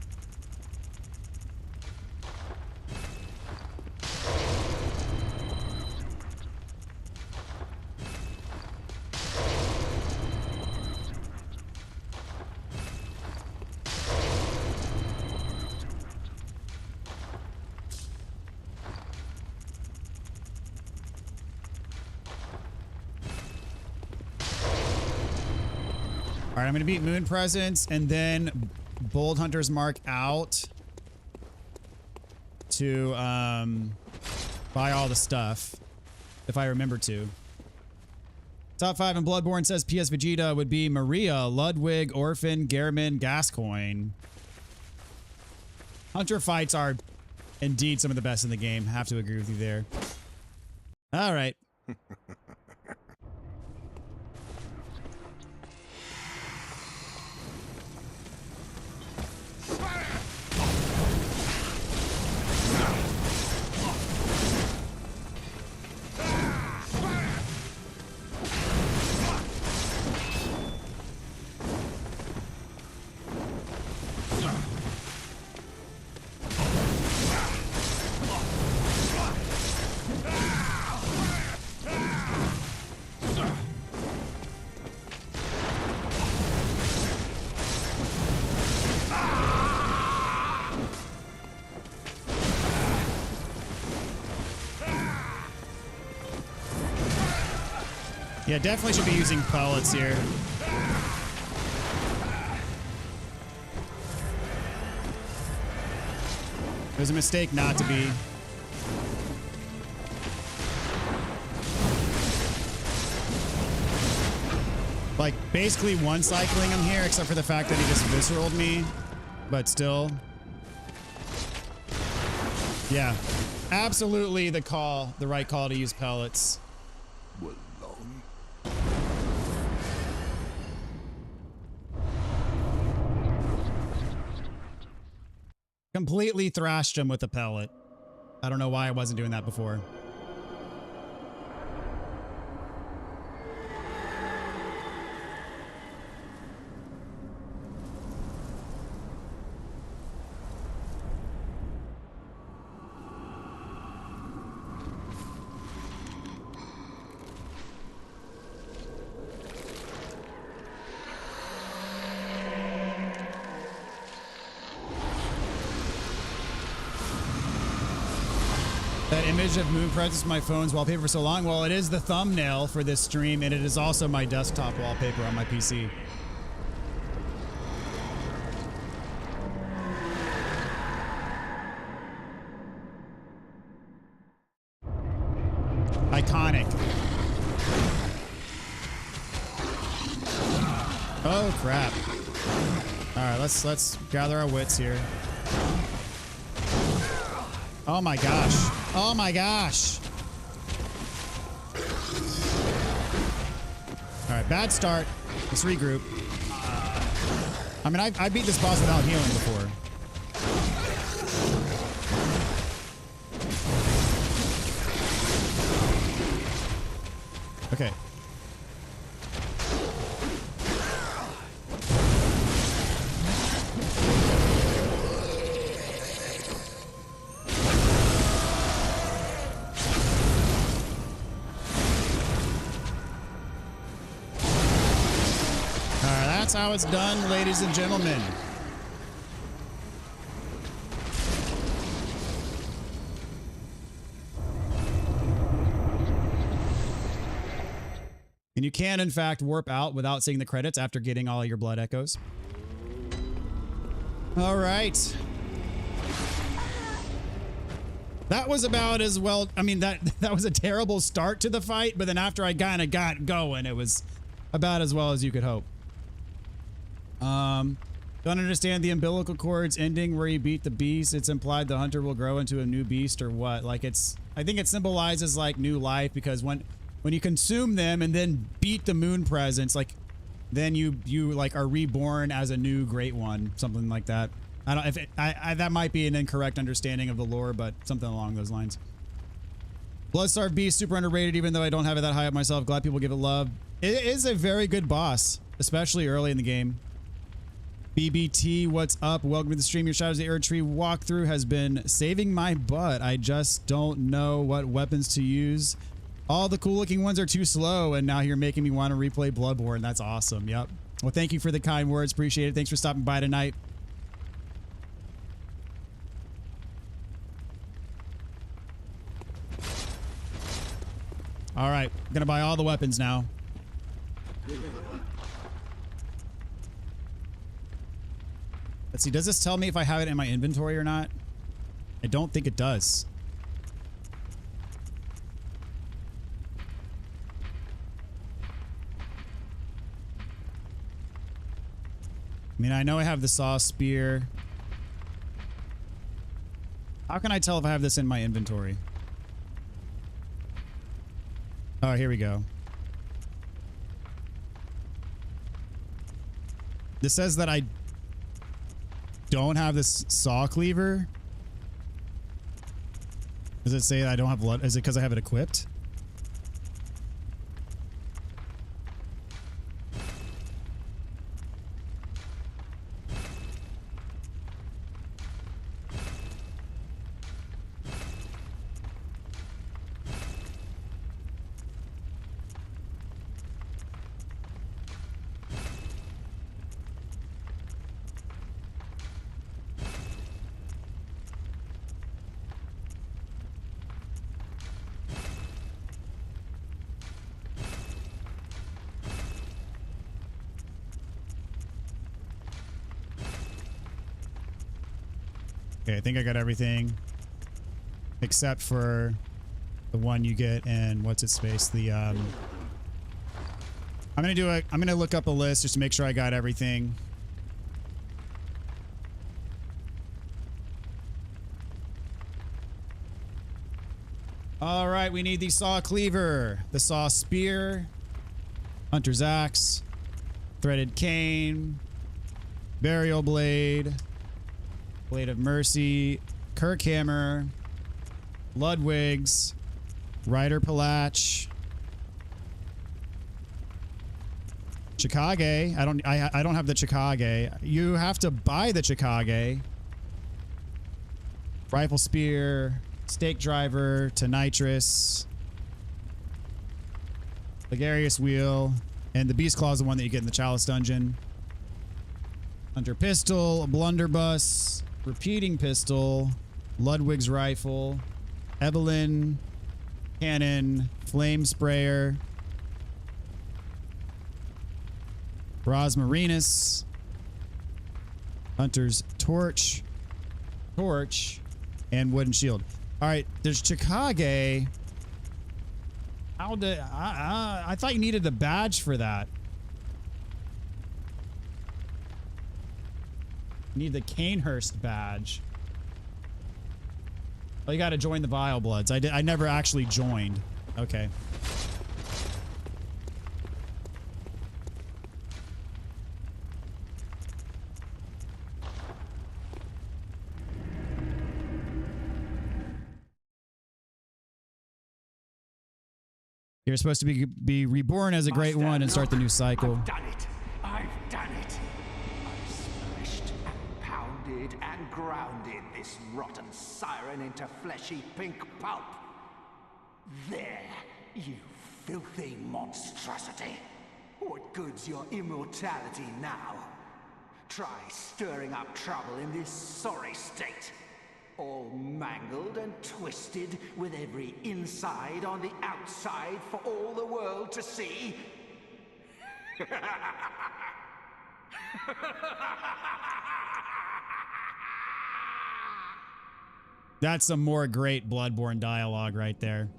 All right, I'm going to beat Moon Presence and then Bold Hunter's Mark out to buy all the stuff, if I remember to. Top 5 in Bloodborne says PS Vegeta would be Maria, Ludwig, Orphan, Gehrman, Gascoigne. Hunter fights are indeed some of the best in the game. Have to agree with you there. All right. Yeah, definitely should be using pellets here. It was a mistake not to be. Like, basically one cycling him here, except for the fact that he just visceraled me. But still. Yeah. Absolutely the right call to use pellets. Well, long. Completely thrashed him with a pellet. I don't know why I wasn't doing that before. That image of moon presence my phone's wallpaper for so long. Well, it is the thumbnail for this stream, and it is also my desktop wallpaper on my PC. Iconic. Oh crap. All right, let's gather our wits here. Oh my gosh. Oh my gosh. All right, bad start. Let's regroup. I mean, I beat this boss without healing before. Okay. That's how it's done, ladies and gentlemen. And you can, in fact, warp out without seeing the credits after getting all your blood echoes. All right. That was about as well. I mean, that was a terrible start to the fight, but then after I kind of got going, it was about as well as you could hope. Don't understand the umbilical cord's ending where you beat the beast. It's implied the hunter will grow into a new beast or what? Like I think it symbolizes like new life, because when you consume them and then beat the moon presence, like then you like are reborn as a new great one, something like that. I don't, if it, I that might be an incorrect understanding of the lore, but something along those lines. Bloodstarved Beast, super underrated, even though I don't have it that high up myself. Glad people give it love. It is a very good boss, especially early in the game. BBT, what's up? Welcome to the stream. Your Shadows of the Erd Tree walkthrough has been saving my butt. I just don't know what weapons to use. All the cool looking ones are too slow, and now you're making me want to replay Bloodborne. That's awesome. Yep. Well, thank you for the kind words. Appreciate it. Thanks for stopping by tonight. All right. I'm going to buy all the weapons now. Let's see. Does this tell me if I have it in my inventory or not? I don't think it does. I mean, I know I have the saw spear. How can I tell if I have this in my inventory? Oh, here we go. This says that I don't have this saw cleaver. Does it say I don't have blood? Is it because I have it equipped? Okay, I think I got everything except for the one you get in what's its space. The I'm gonna look up a list just to make sure I got everything. All right, we need the saw cleaver, the saw spear, hunter's axe, threaded cane, burial blade, blade of mercy, Kirk hammer, Ludwig's, Rider Palach, Chickage. I don't have the Chickage. You have to buy the Chickage. Rifle spear, stake driver, to nitrous, Ligarius wheel, and the beast claw is the one that you get in the chalice dungeon. Hunter pistol, blunderbuss, repeating pistol, Ludwig's rifle, Evelyn cannon, flame sprayer, Rosmarinus, Hunter's torch, and wooden shield. All right, there's Chickage. How did I thought you needed a badge for that. You need the Canehurst badge. Oh, you got to join the Vile Bloods. I never actually joined. Okay. You're supposed to be reborn as a great one and start the new cycle. I've done it. I've done it. I've smashed and pounded and grounded this rotten siren into fleshy pink pulp. There, you filthy monstrosity. What good's your immortality now? Try stirring up trouble in this sorry state. All mangled and twisted, with every inside on the outside for all the world to see. That's some more great Bloodborne dialogue right there.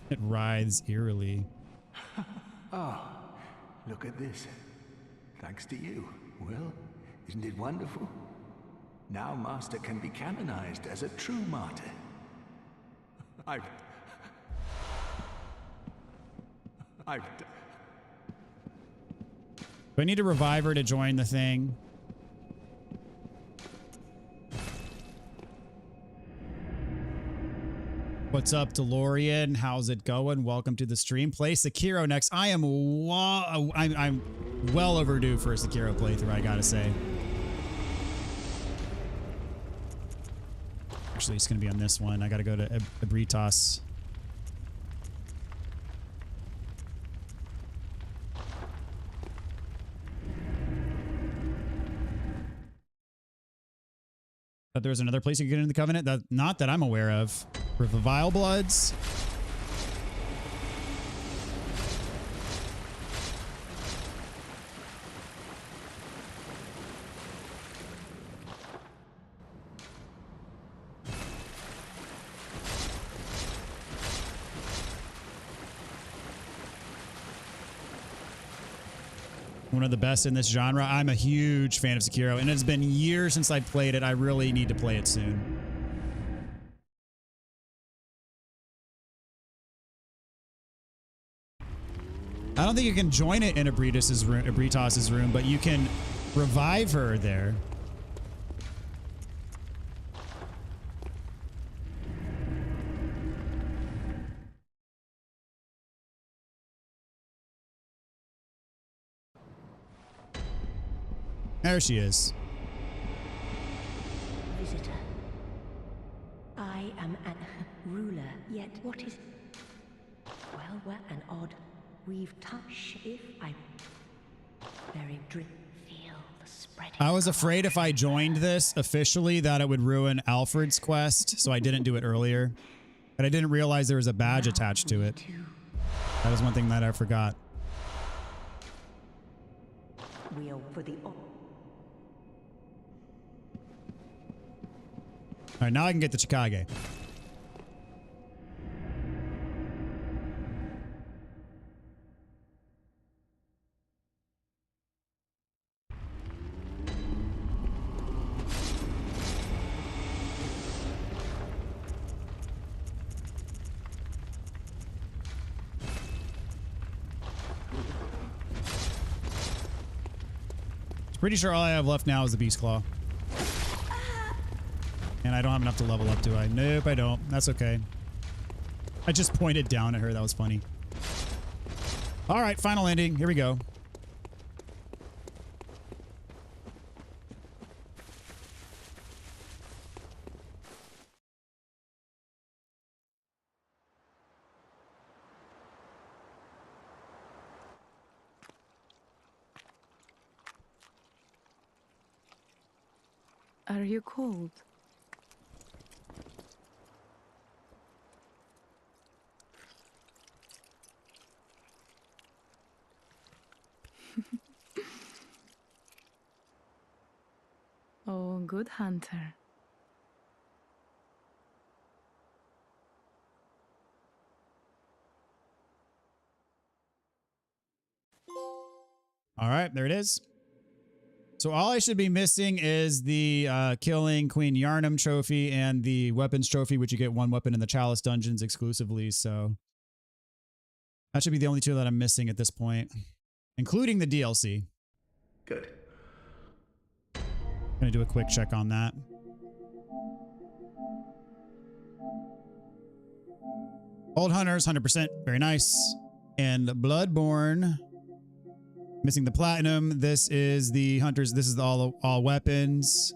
It writhes eerily. Oh. Look at this. Thanks to you. Well, isn't it wonderful? Now Master can be canonized as a true martyr. Do I need a reviver to join the thing? What's up, DeLorean? How's it going? Welcome to the stream. Play Sekiro next. I'm well overdue for a Sekiro playthrough, I gotta say. Actually, it's gonna be on this one. I gotta go to Ebritas. But there was another place you could get into the Covenant? Not that I'm aware of. For the Vile Bloods. One of the best in this genre. I'm a huge fan of Sekiro, and it's been years since I played it. I really need to play it soon. I don't think you can join it in Ebritas's room, but you can revive her there. There she is. Visitor. I am an ruler, yet what is... Well, we're an odd... We've touched if I... Very drip. Feel the spreading... I was afraid if I joined this officially that it would ruin Alfred's quest, so I didn't do it earlier. But I didn't realize there was a badge attached to it. That was one thing that I forgot. Wheel for the All right, now I can get to Chicago. Pretty sure all I have left now is the Beast Claw. And I don't have enough to level up, do I? Nope, I don't. That's okay. I just pointed down at her. That was funny. All right, final ending. Here we go. Are you cold? Oh, good hunter. All right, there it is. So all I should be missing is the killing Queen Yarnum trophy and the weapons trophy, which you get one weapon in the Chalice dungeons exclusively. So that should be the only two that I'm missing at this point, including the DLC. Good. Gonna do a quick check on that. Old Hunters, 100%. Very nice. And Bloodborne. Missing the platinum. This is the Hunters. This is the all weapons.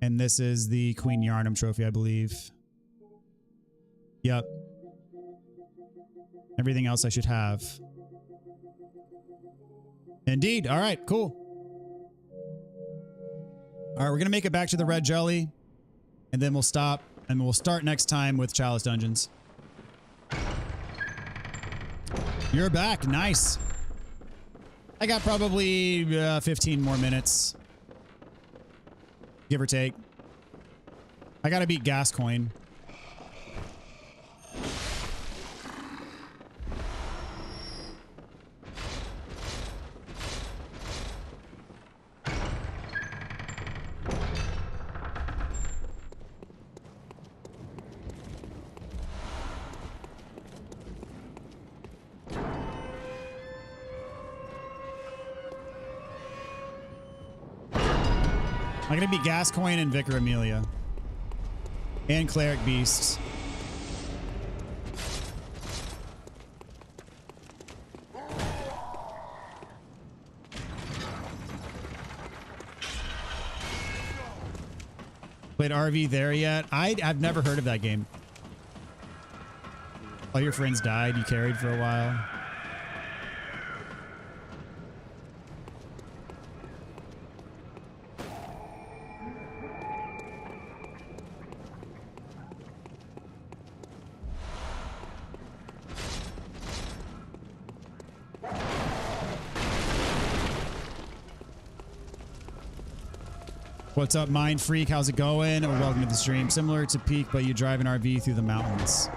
And this is the Queen Yarnum trophy, I believe. Yep. Everything else I should have. Indeed. All right, cool. All right, we're going to make it back to the red jelly. And then we'll stop. And we'll start next time with Chalice Dungeons. You're back. Nice. I got probably 15 more minutes. Give or take. I got to beat Gascoigne. I'm going to beat Gascoigne and Vicar Amelia. And Cleric Beasts. Played RV there yet? I've never heard of that game. All your friends died, you carried for a while. What's up, Mind Freak? How's it going? Welcome to the stream. Similar to Peak, but you drive an RV through the mountains.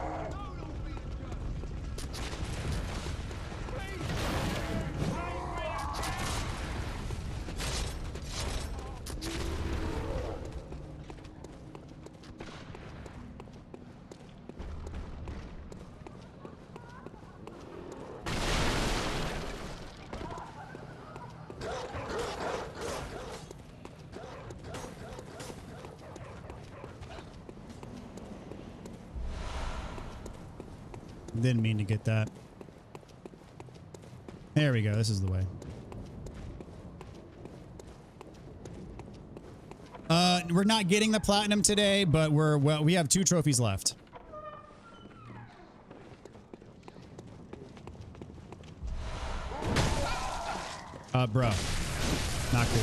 Didn't mean to get that. There we go. This is the way. We're not getting the platinum today, but we have 2 trophies left. Bro. Not cool.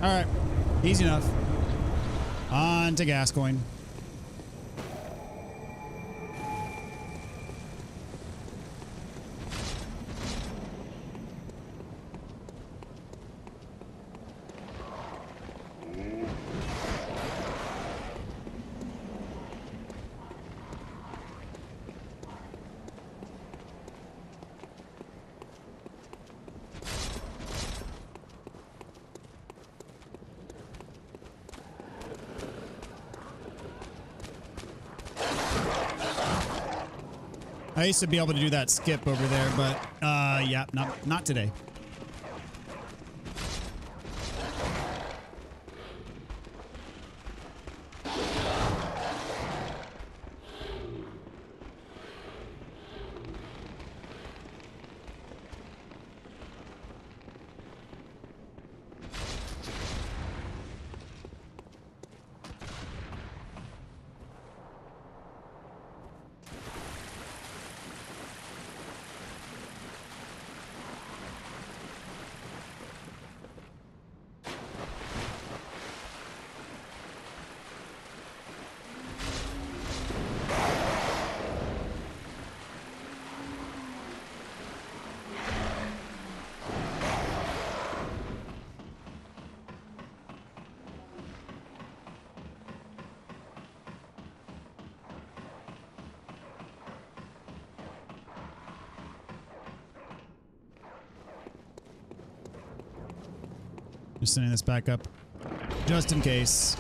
All right. Easy enough. On to Gascoigne. I used to be able to do that skip over there, but yeah, not today. Just sending this back up, just in case.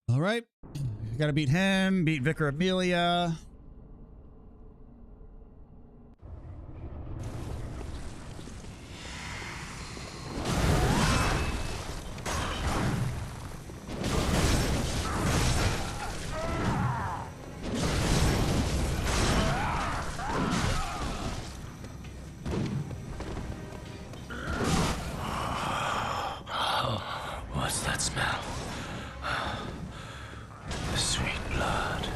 All right. Gotta beat him, beat Vicar Amelia. What's that smell? The sweet blood.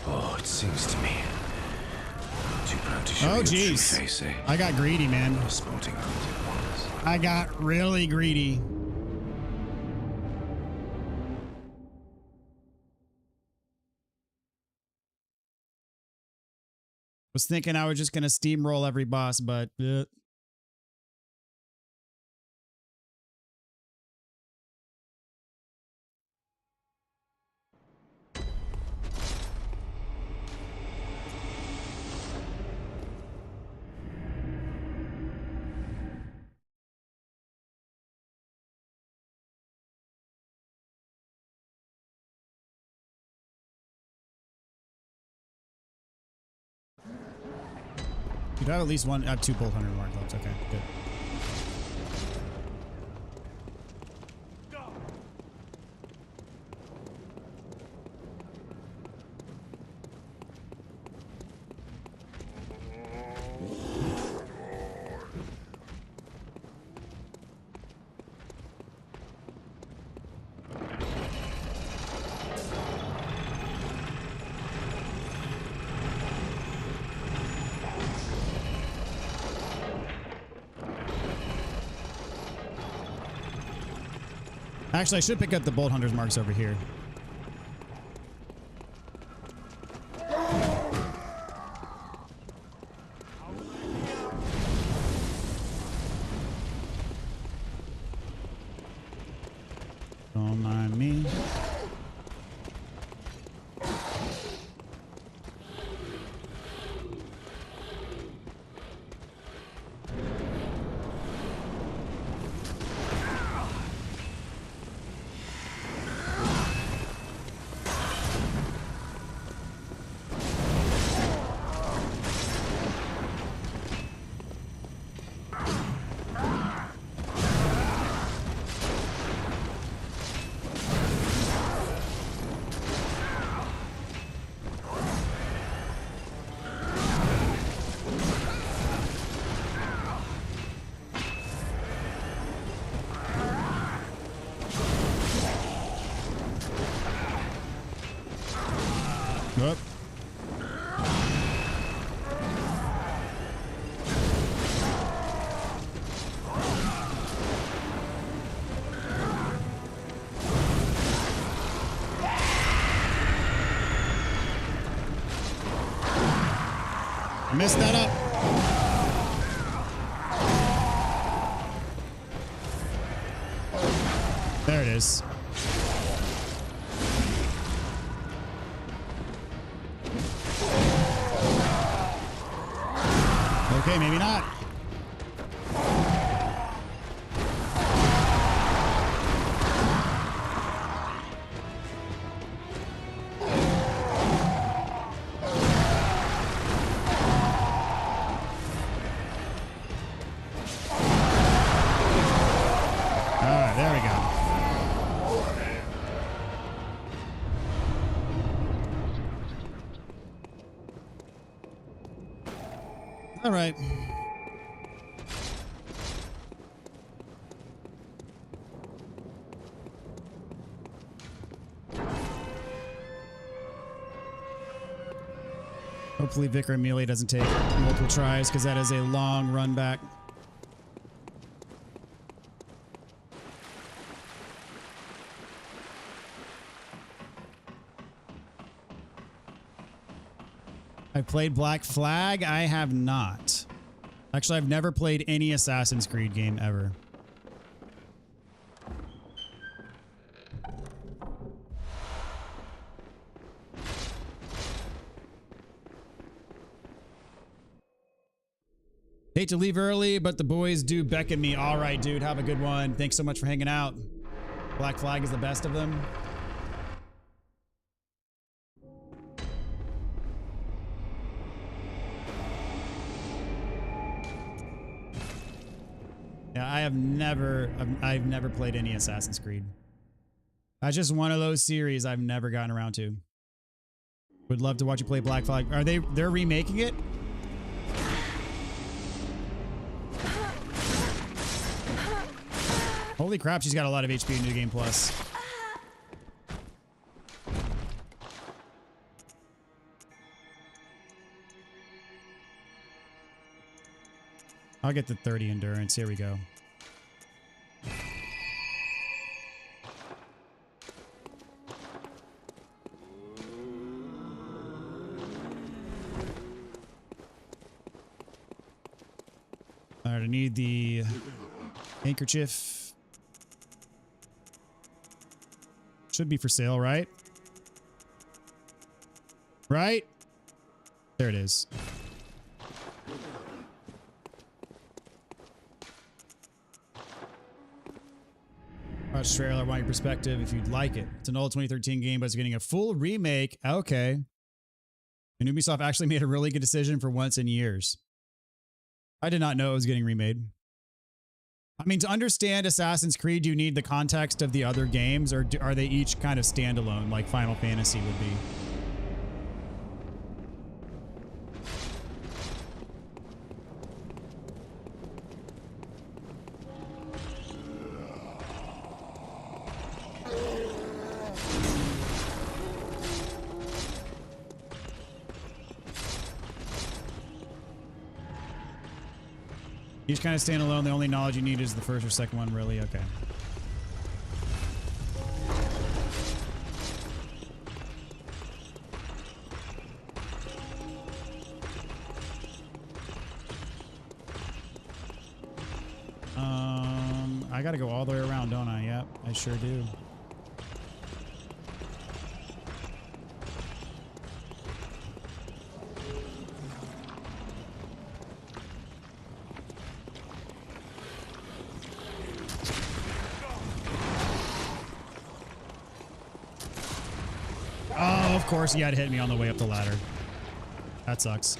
Oh, it sings to me. Too proud to show Oh, your true jeez. face, eh? I got greedy, man. A sporting hunt it was. I got really greedy. Was thinking I was just gonna steamroll every boss, but you have at least one. I have 2 bolt hunter mark left. Okay, good. Actually, I should pick up the bolt hunter's marks over here. Don't mind me. Messed that up. There it is. Okay, maybe not. There we go. All right. Hopefully Vicar Amelia doesn't take multiple tries because that is a long run back. I played Black Flag. I have not. Actually, I've never played any Assassin's Creed game ever. Hate to leave early, but the boys do beckon me. All right, dude. Have a good one. Thanks so much for hanging out. Black Flag is the best of them. Yeah, I've never played any Assassin's Creed. That's just one of those series I've never gotten around to. Would love to watch you play Black Flag. They're remaking it? Holy crap, she's got a lot of HP in New Game Plus. I'll get the 30 endurance. Here we go. All right, I need the handkerchief. Should be for sale, right? Right? There it is. Watch trailer, want your perspective if you'd like it. It's an old 2013 game, but it's getting a full remake. Okay. And Ubisoft actually made a really good decision for once in years. I did not know it was getting remade. I mean, to understand Assassin's Creed, do you need the context of the other games, or are they each kind of standalone, like Final Fantasy would be? Each kind of standalone. The only knowledge you need is the first or second one, really? Okay. I gotta go all the way around, don't I? Yep, I sure do. Oh, of course he had hit me on the way up the ladder. That sucks.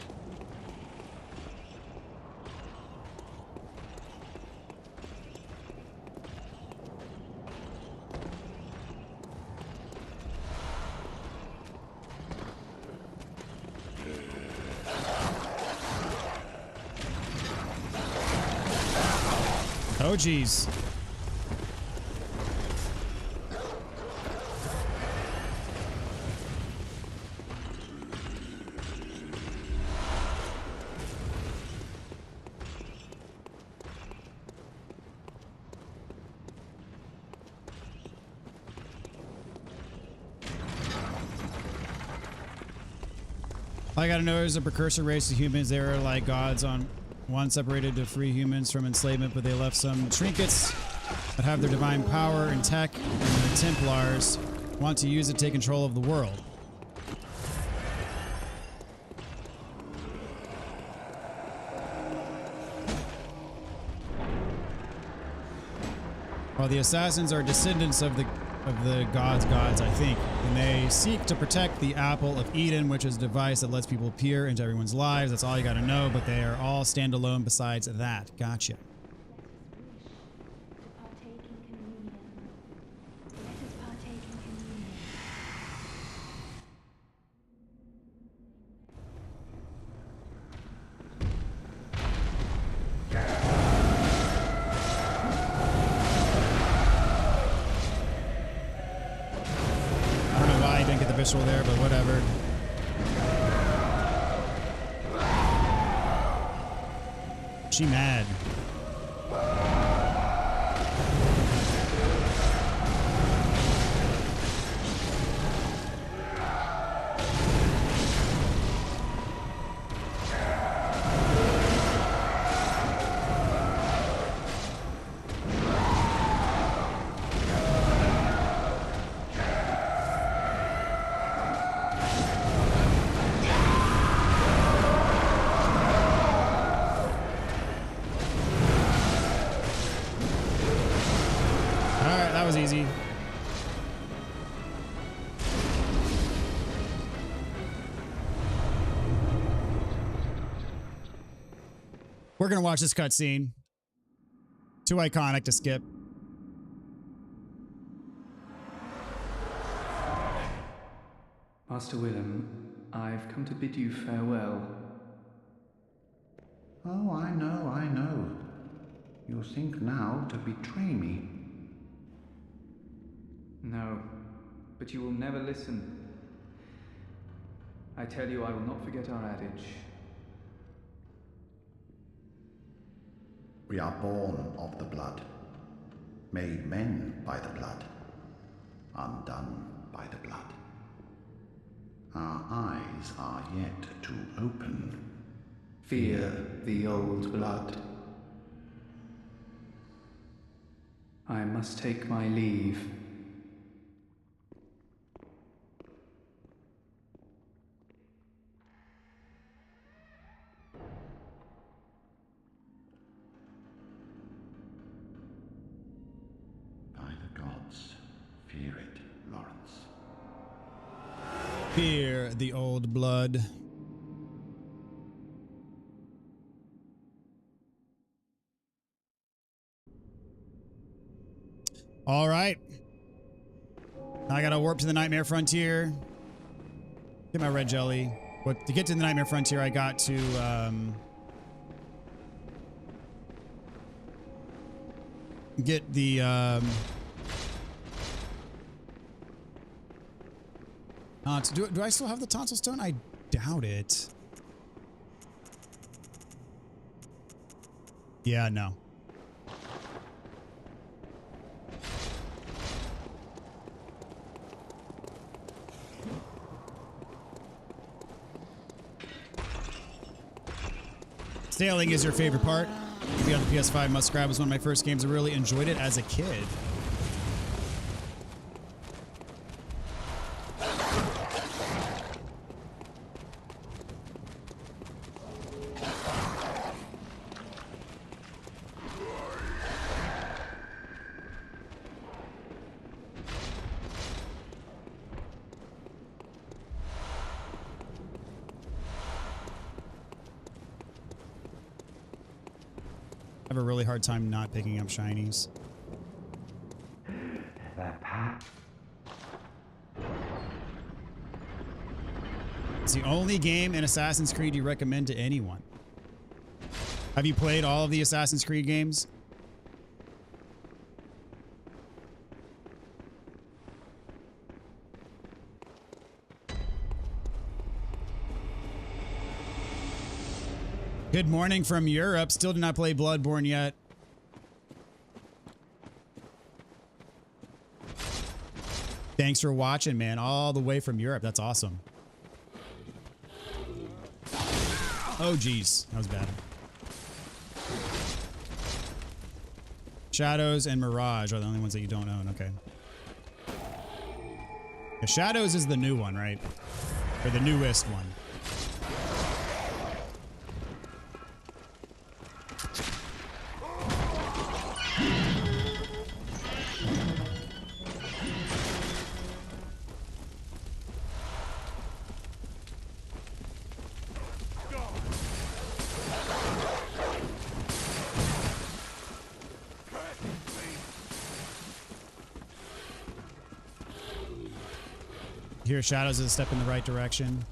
Oh, geez. All I gotta know is a precursor race of humans. They were like gods on one, separated to free humans from enslavement, but they left some trinkets that have their divine power and tech, and the Templars want to use it to take control of the world. While the assassins are descendants of the gods, I think, and they seek to protect the Apple of Eden, which is a device that lets people peer into everyone's lives. That's all you got to know, but they are all standalone besides that. Gotcha. There, but whatever. She mad. Easy. We're gonna watch this cutscene. Too iconic to skip. Master Willem, I've come to bid you farewell. Oh, I know. You think now to betray me. No, but you will never listen. I tell you, I will not forget our adage. We are born of the blood, made men by the blood, undone by the blood. Our eyes are yet to open. Fear the old blood. I must take my leave. Fear it, Lawrence. Fear the old blood. All right. I gotta warp to the Nightmare Frontier. Get my red jelly. But to get to the Nightmare Frontier, I got to get the do I still have the tonsil stone? I doubt it. Yeah, no. Sailing is your favorite part. Be on the PS5 must grab was one of my first games. I really enjoyed it as a kid. I have a really hard time not picking up shinies. It's the only game in Assassin's Creed you recommend to anyone. Have you played all of the Assassin's Creed games? Good morning from Europe. Still did not play Bloodborne yet. Thanks for watching, man. All the way from Europe. That's awesome. Oh, geez. That was bad. Shadows and Mirage are the only ones that you don't own. Okay. The Shadows is the new one, right? Or the newest one. Here, Shadows is a step in the right direction.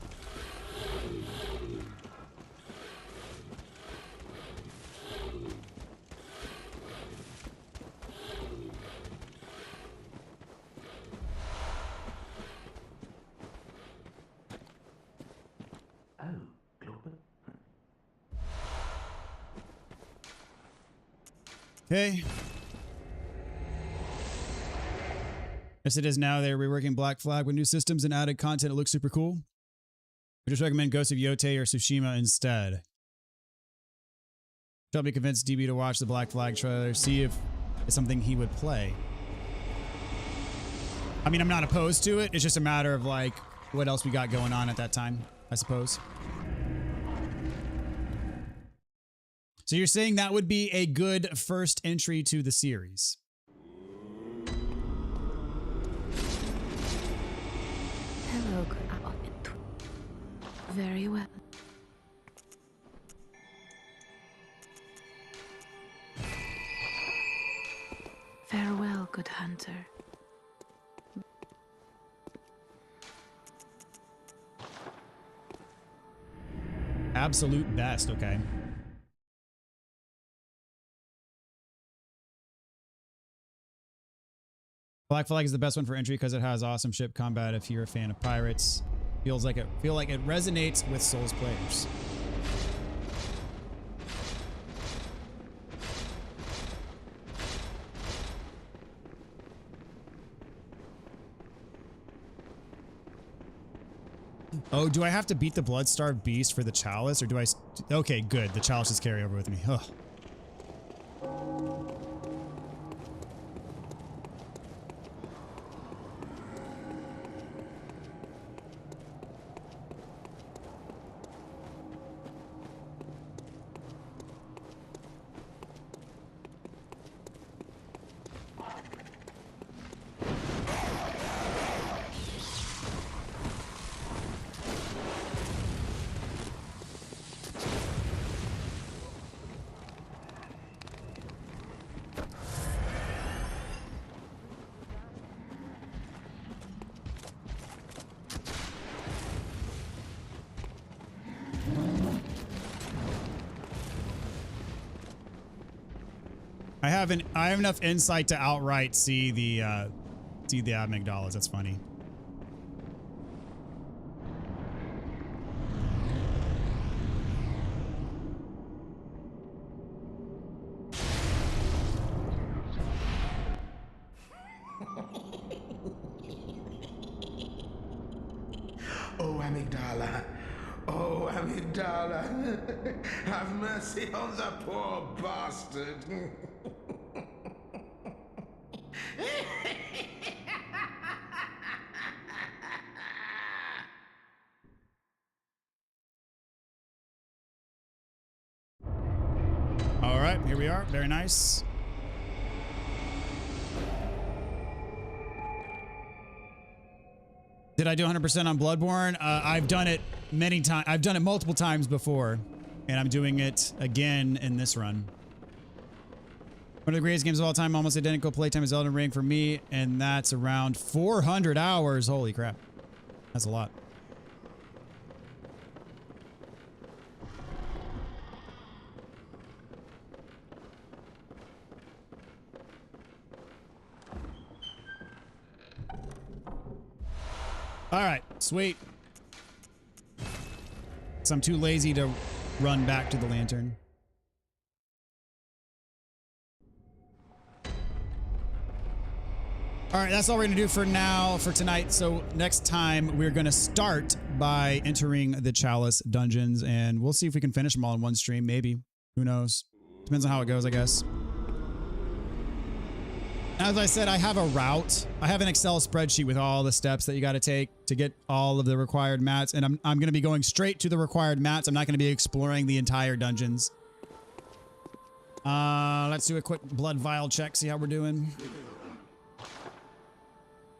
Oh, global. Okay. Yes, it is now. They're reworking Black Flag with new systems and added content. It looks super cool. I just recommend Ghost of Yotei or Tsushima instead. Help me convince DB to watch the Black Flag trailer, see if it's something he would play. I mean, I'm not opposed to it. It's just a matter of like what else we got going on at that time, I suppose. So you're saying that would be a good first entry to the series? Hello, good. Very well. Farewell, good hunter. Absolute best, okay. Black Flag is the best one for entry because it has awesome ship combat if you're a fan of pirates. Feel like it resonates with Souls players. Oh, do I have to beat the Bloodstarved Beast for the Chalice, or do I... Okay, good. The Chalice just carry over with me. Ugh. I have enough insight to outright see the amygdalas. That's funny. Oh, amygdala. Oh, amygdala. Have mercy on the poor bastard. All right, here we are. Very nice. Did I do 100% on Bloodborne? I've done it many times. I've done it multiple times before, and I'm doing it again in this run. One of the greatest games of all time, almost identical playtime as Elden Ring for me, and that's around 400 hours. Holy crap. That's a lot. All right, sweet. So I'm too lazy to run back to the lantern. All right, that's all we're going to do for now, for tonight. So next time, we're going to start by entering the Chalice dungeons, and we'll see if we can finish them all in one stream, maybe. Who knows? Depends on how it goes, I guess. As I said, I have a route. I have an Excel spreadsheet with all the steps that you got to take to get all of the required mats, and I'm going to be going straight to the required mats. I'm not going to be exploring the entire dungeons. Let's do a quick blood vial check, see how we're doing.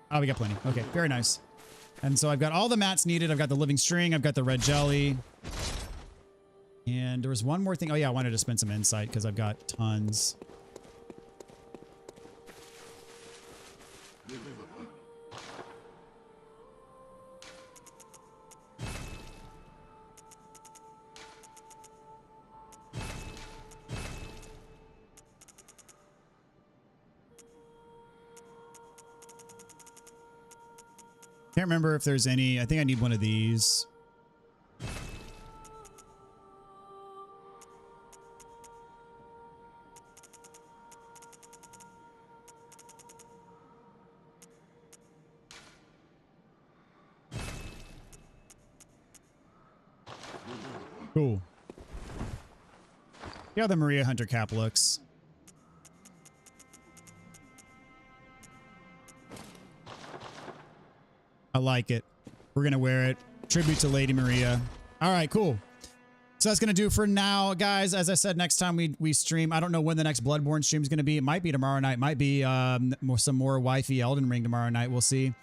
Oh, we got plenty. Okay, very nice. And so I've got all the mats needed. I've got the living string. I've got the red jelly. And there was one more thing. Oh, yeah, I wanted to spend some insight because I've got tons. Can't remember if there's any. I think I need one of these. Cool. See how the Maria Hunter cap looks. I like it. We're going to wear it. Tribute to Lady Maria. All right, cool. So that's going to do for now, guys. As I said, next time we stream, I don't know when the next Bloodborne stream is going to be. It might be tomorrow night. Might be some more wifey Elden Ring tomorrow night. We'll see.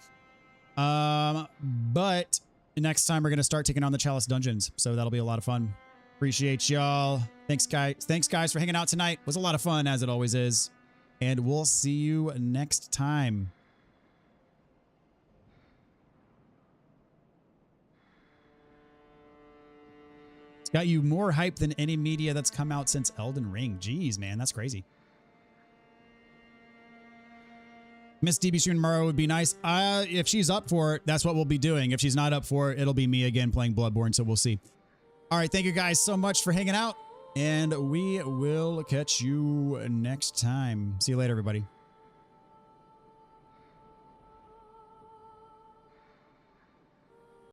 But next time we're going to start taking on the Chalice dungeons. So that'll be a lot of fun. Appreciate y'all. Thanks, guys. Thanks, guys, for hanging out tonight. It was a lot of fun, as it always is. And we'll see you next time. It's got you more hype than any media that's come out since Elden Ring. Jeez, man, that's crazy. Miss DB stream tomorrow would be nice. If she's up for it, that's what we'll be doing. If she's not up for it, it'll be me again playing Bloodborne, so we'll see. All right, thank you guys so much for hanging out, and we will catch you next time. See you later, everybody.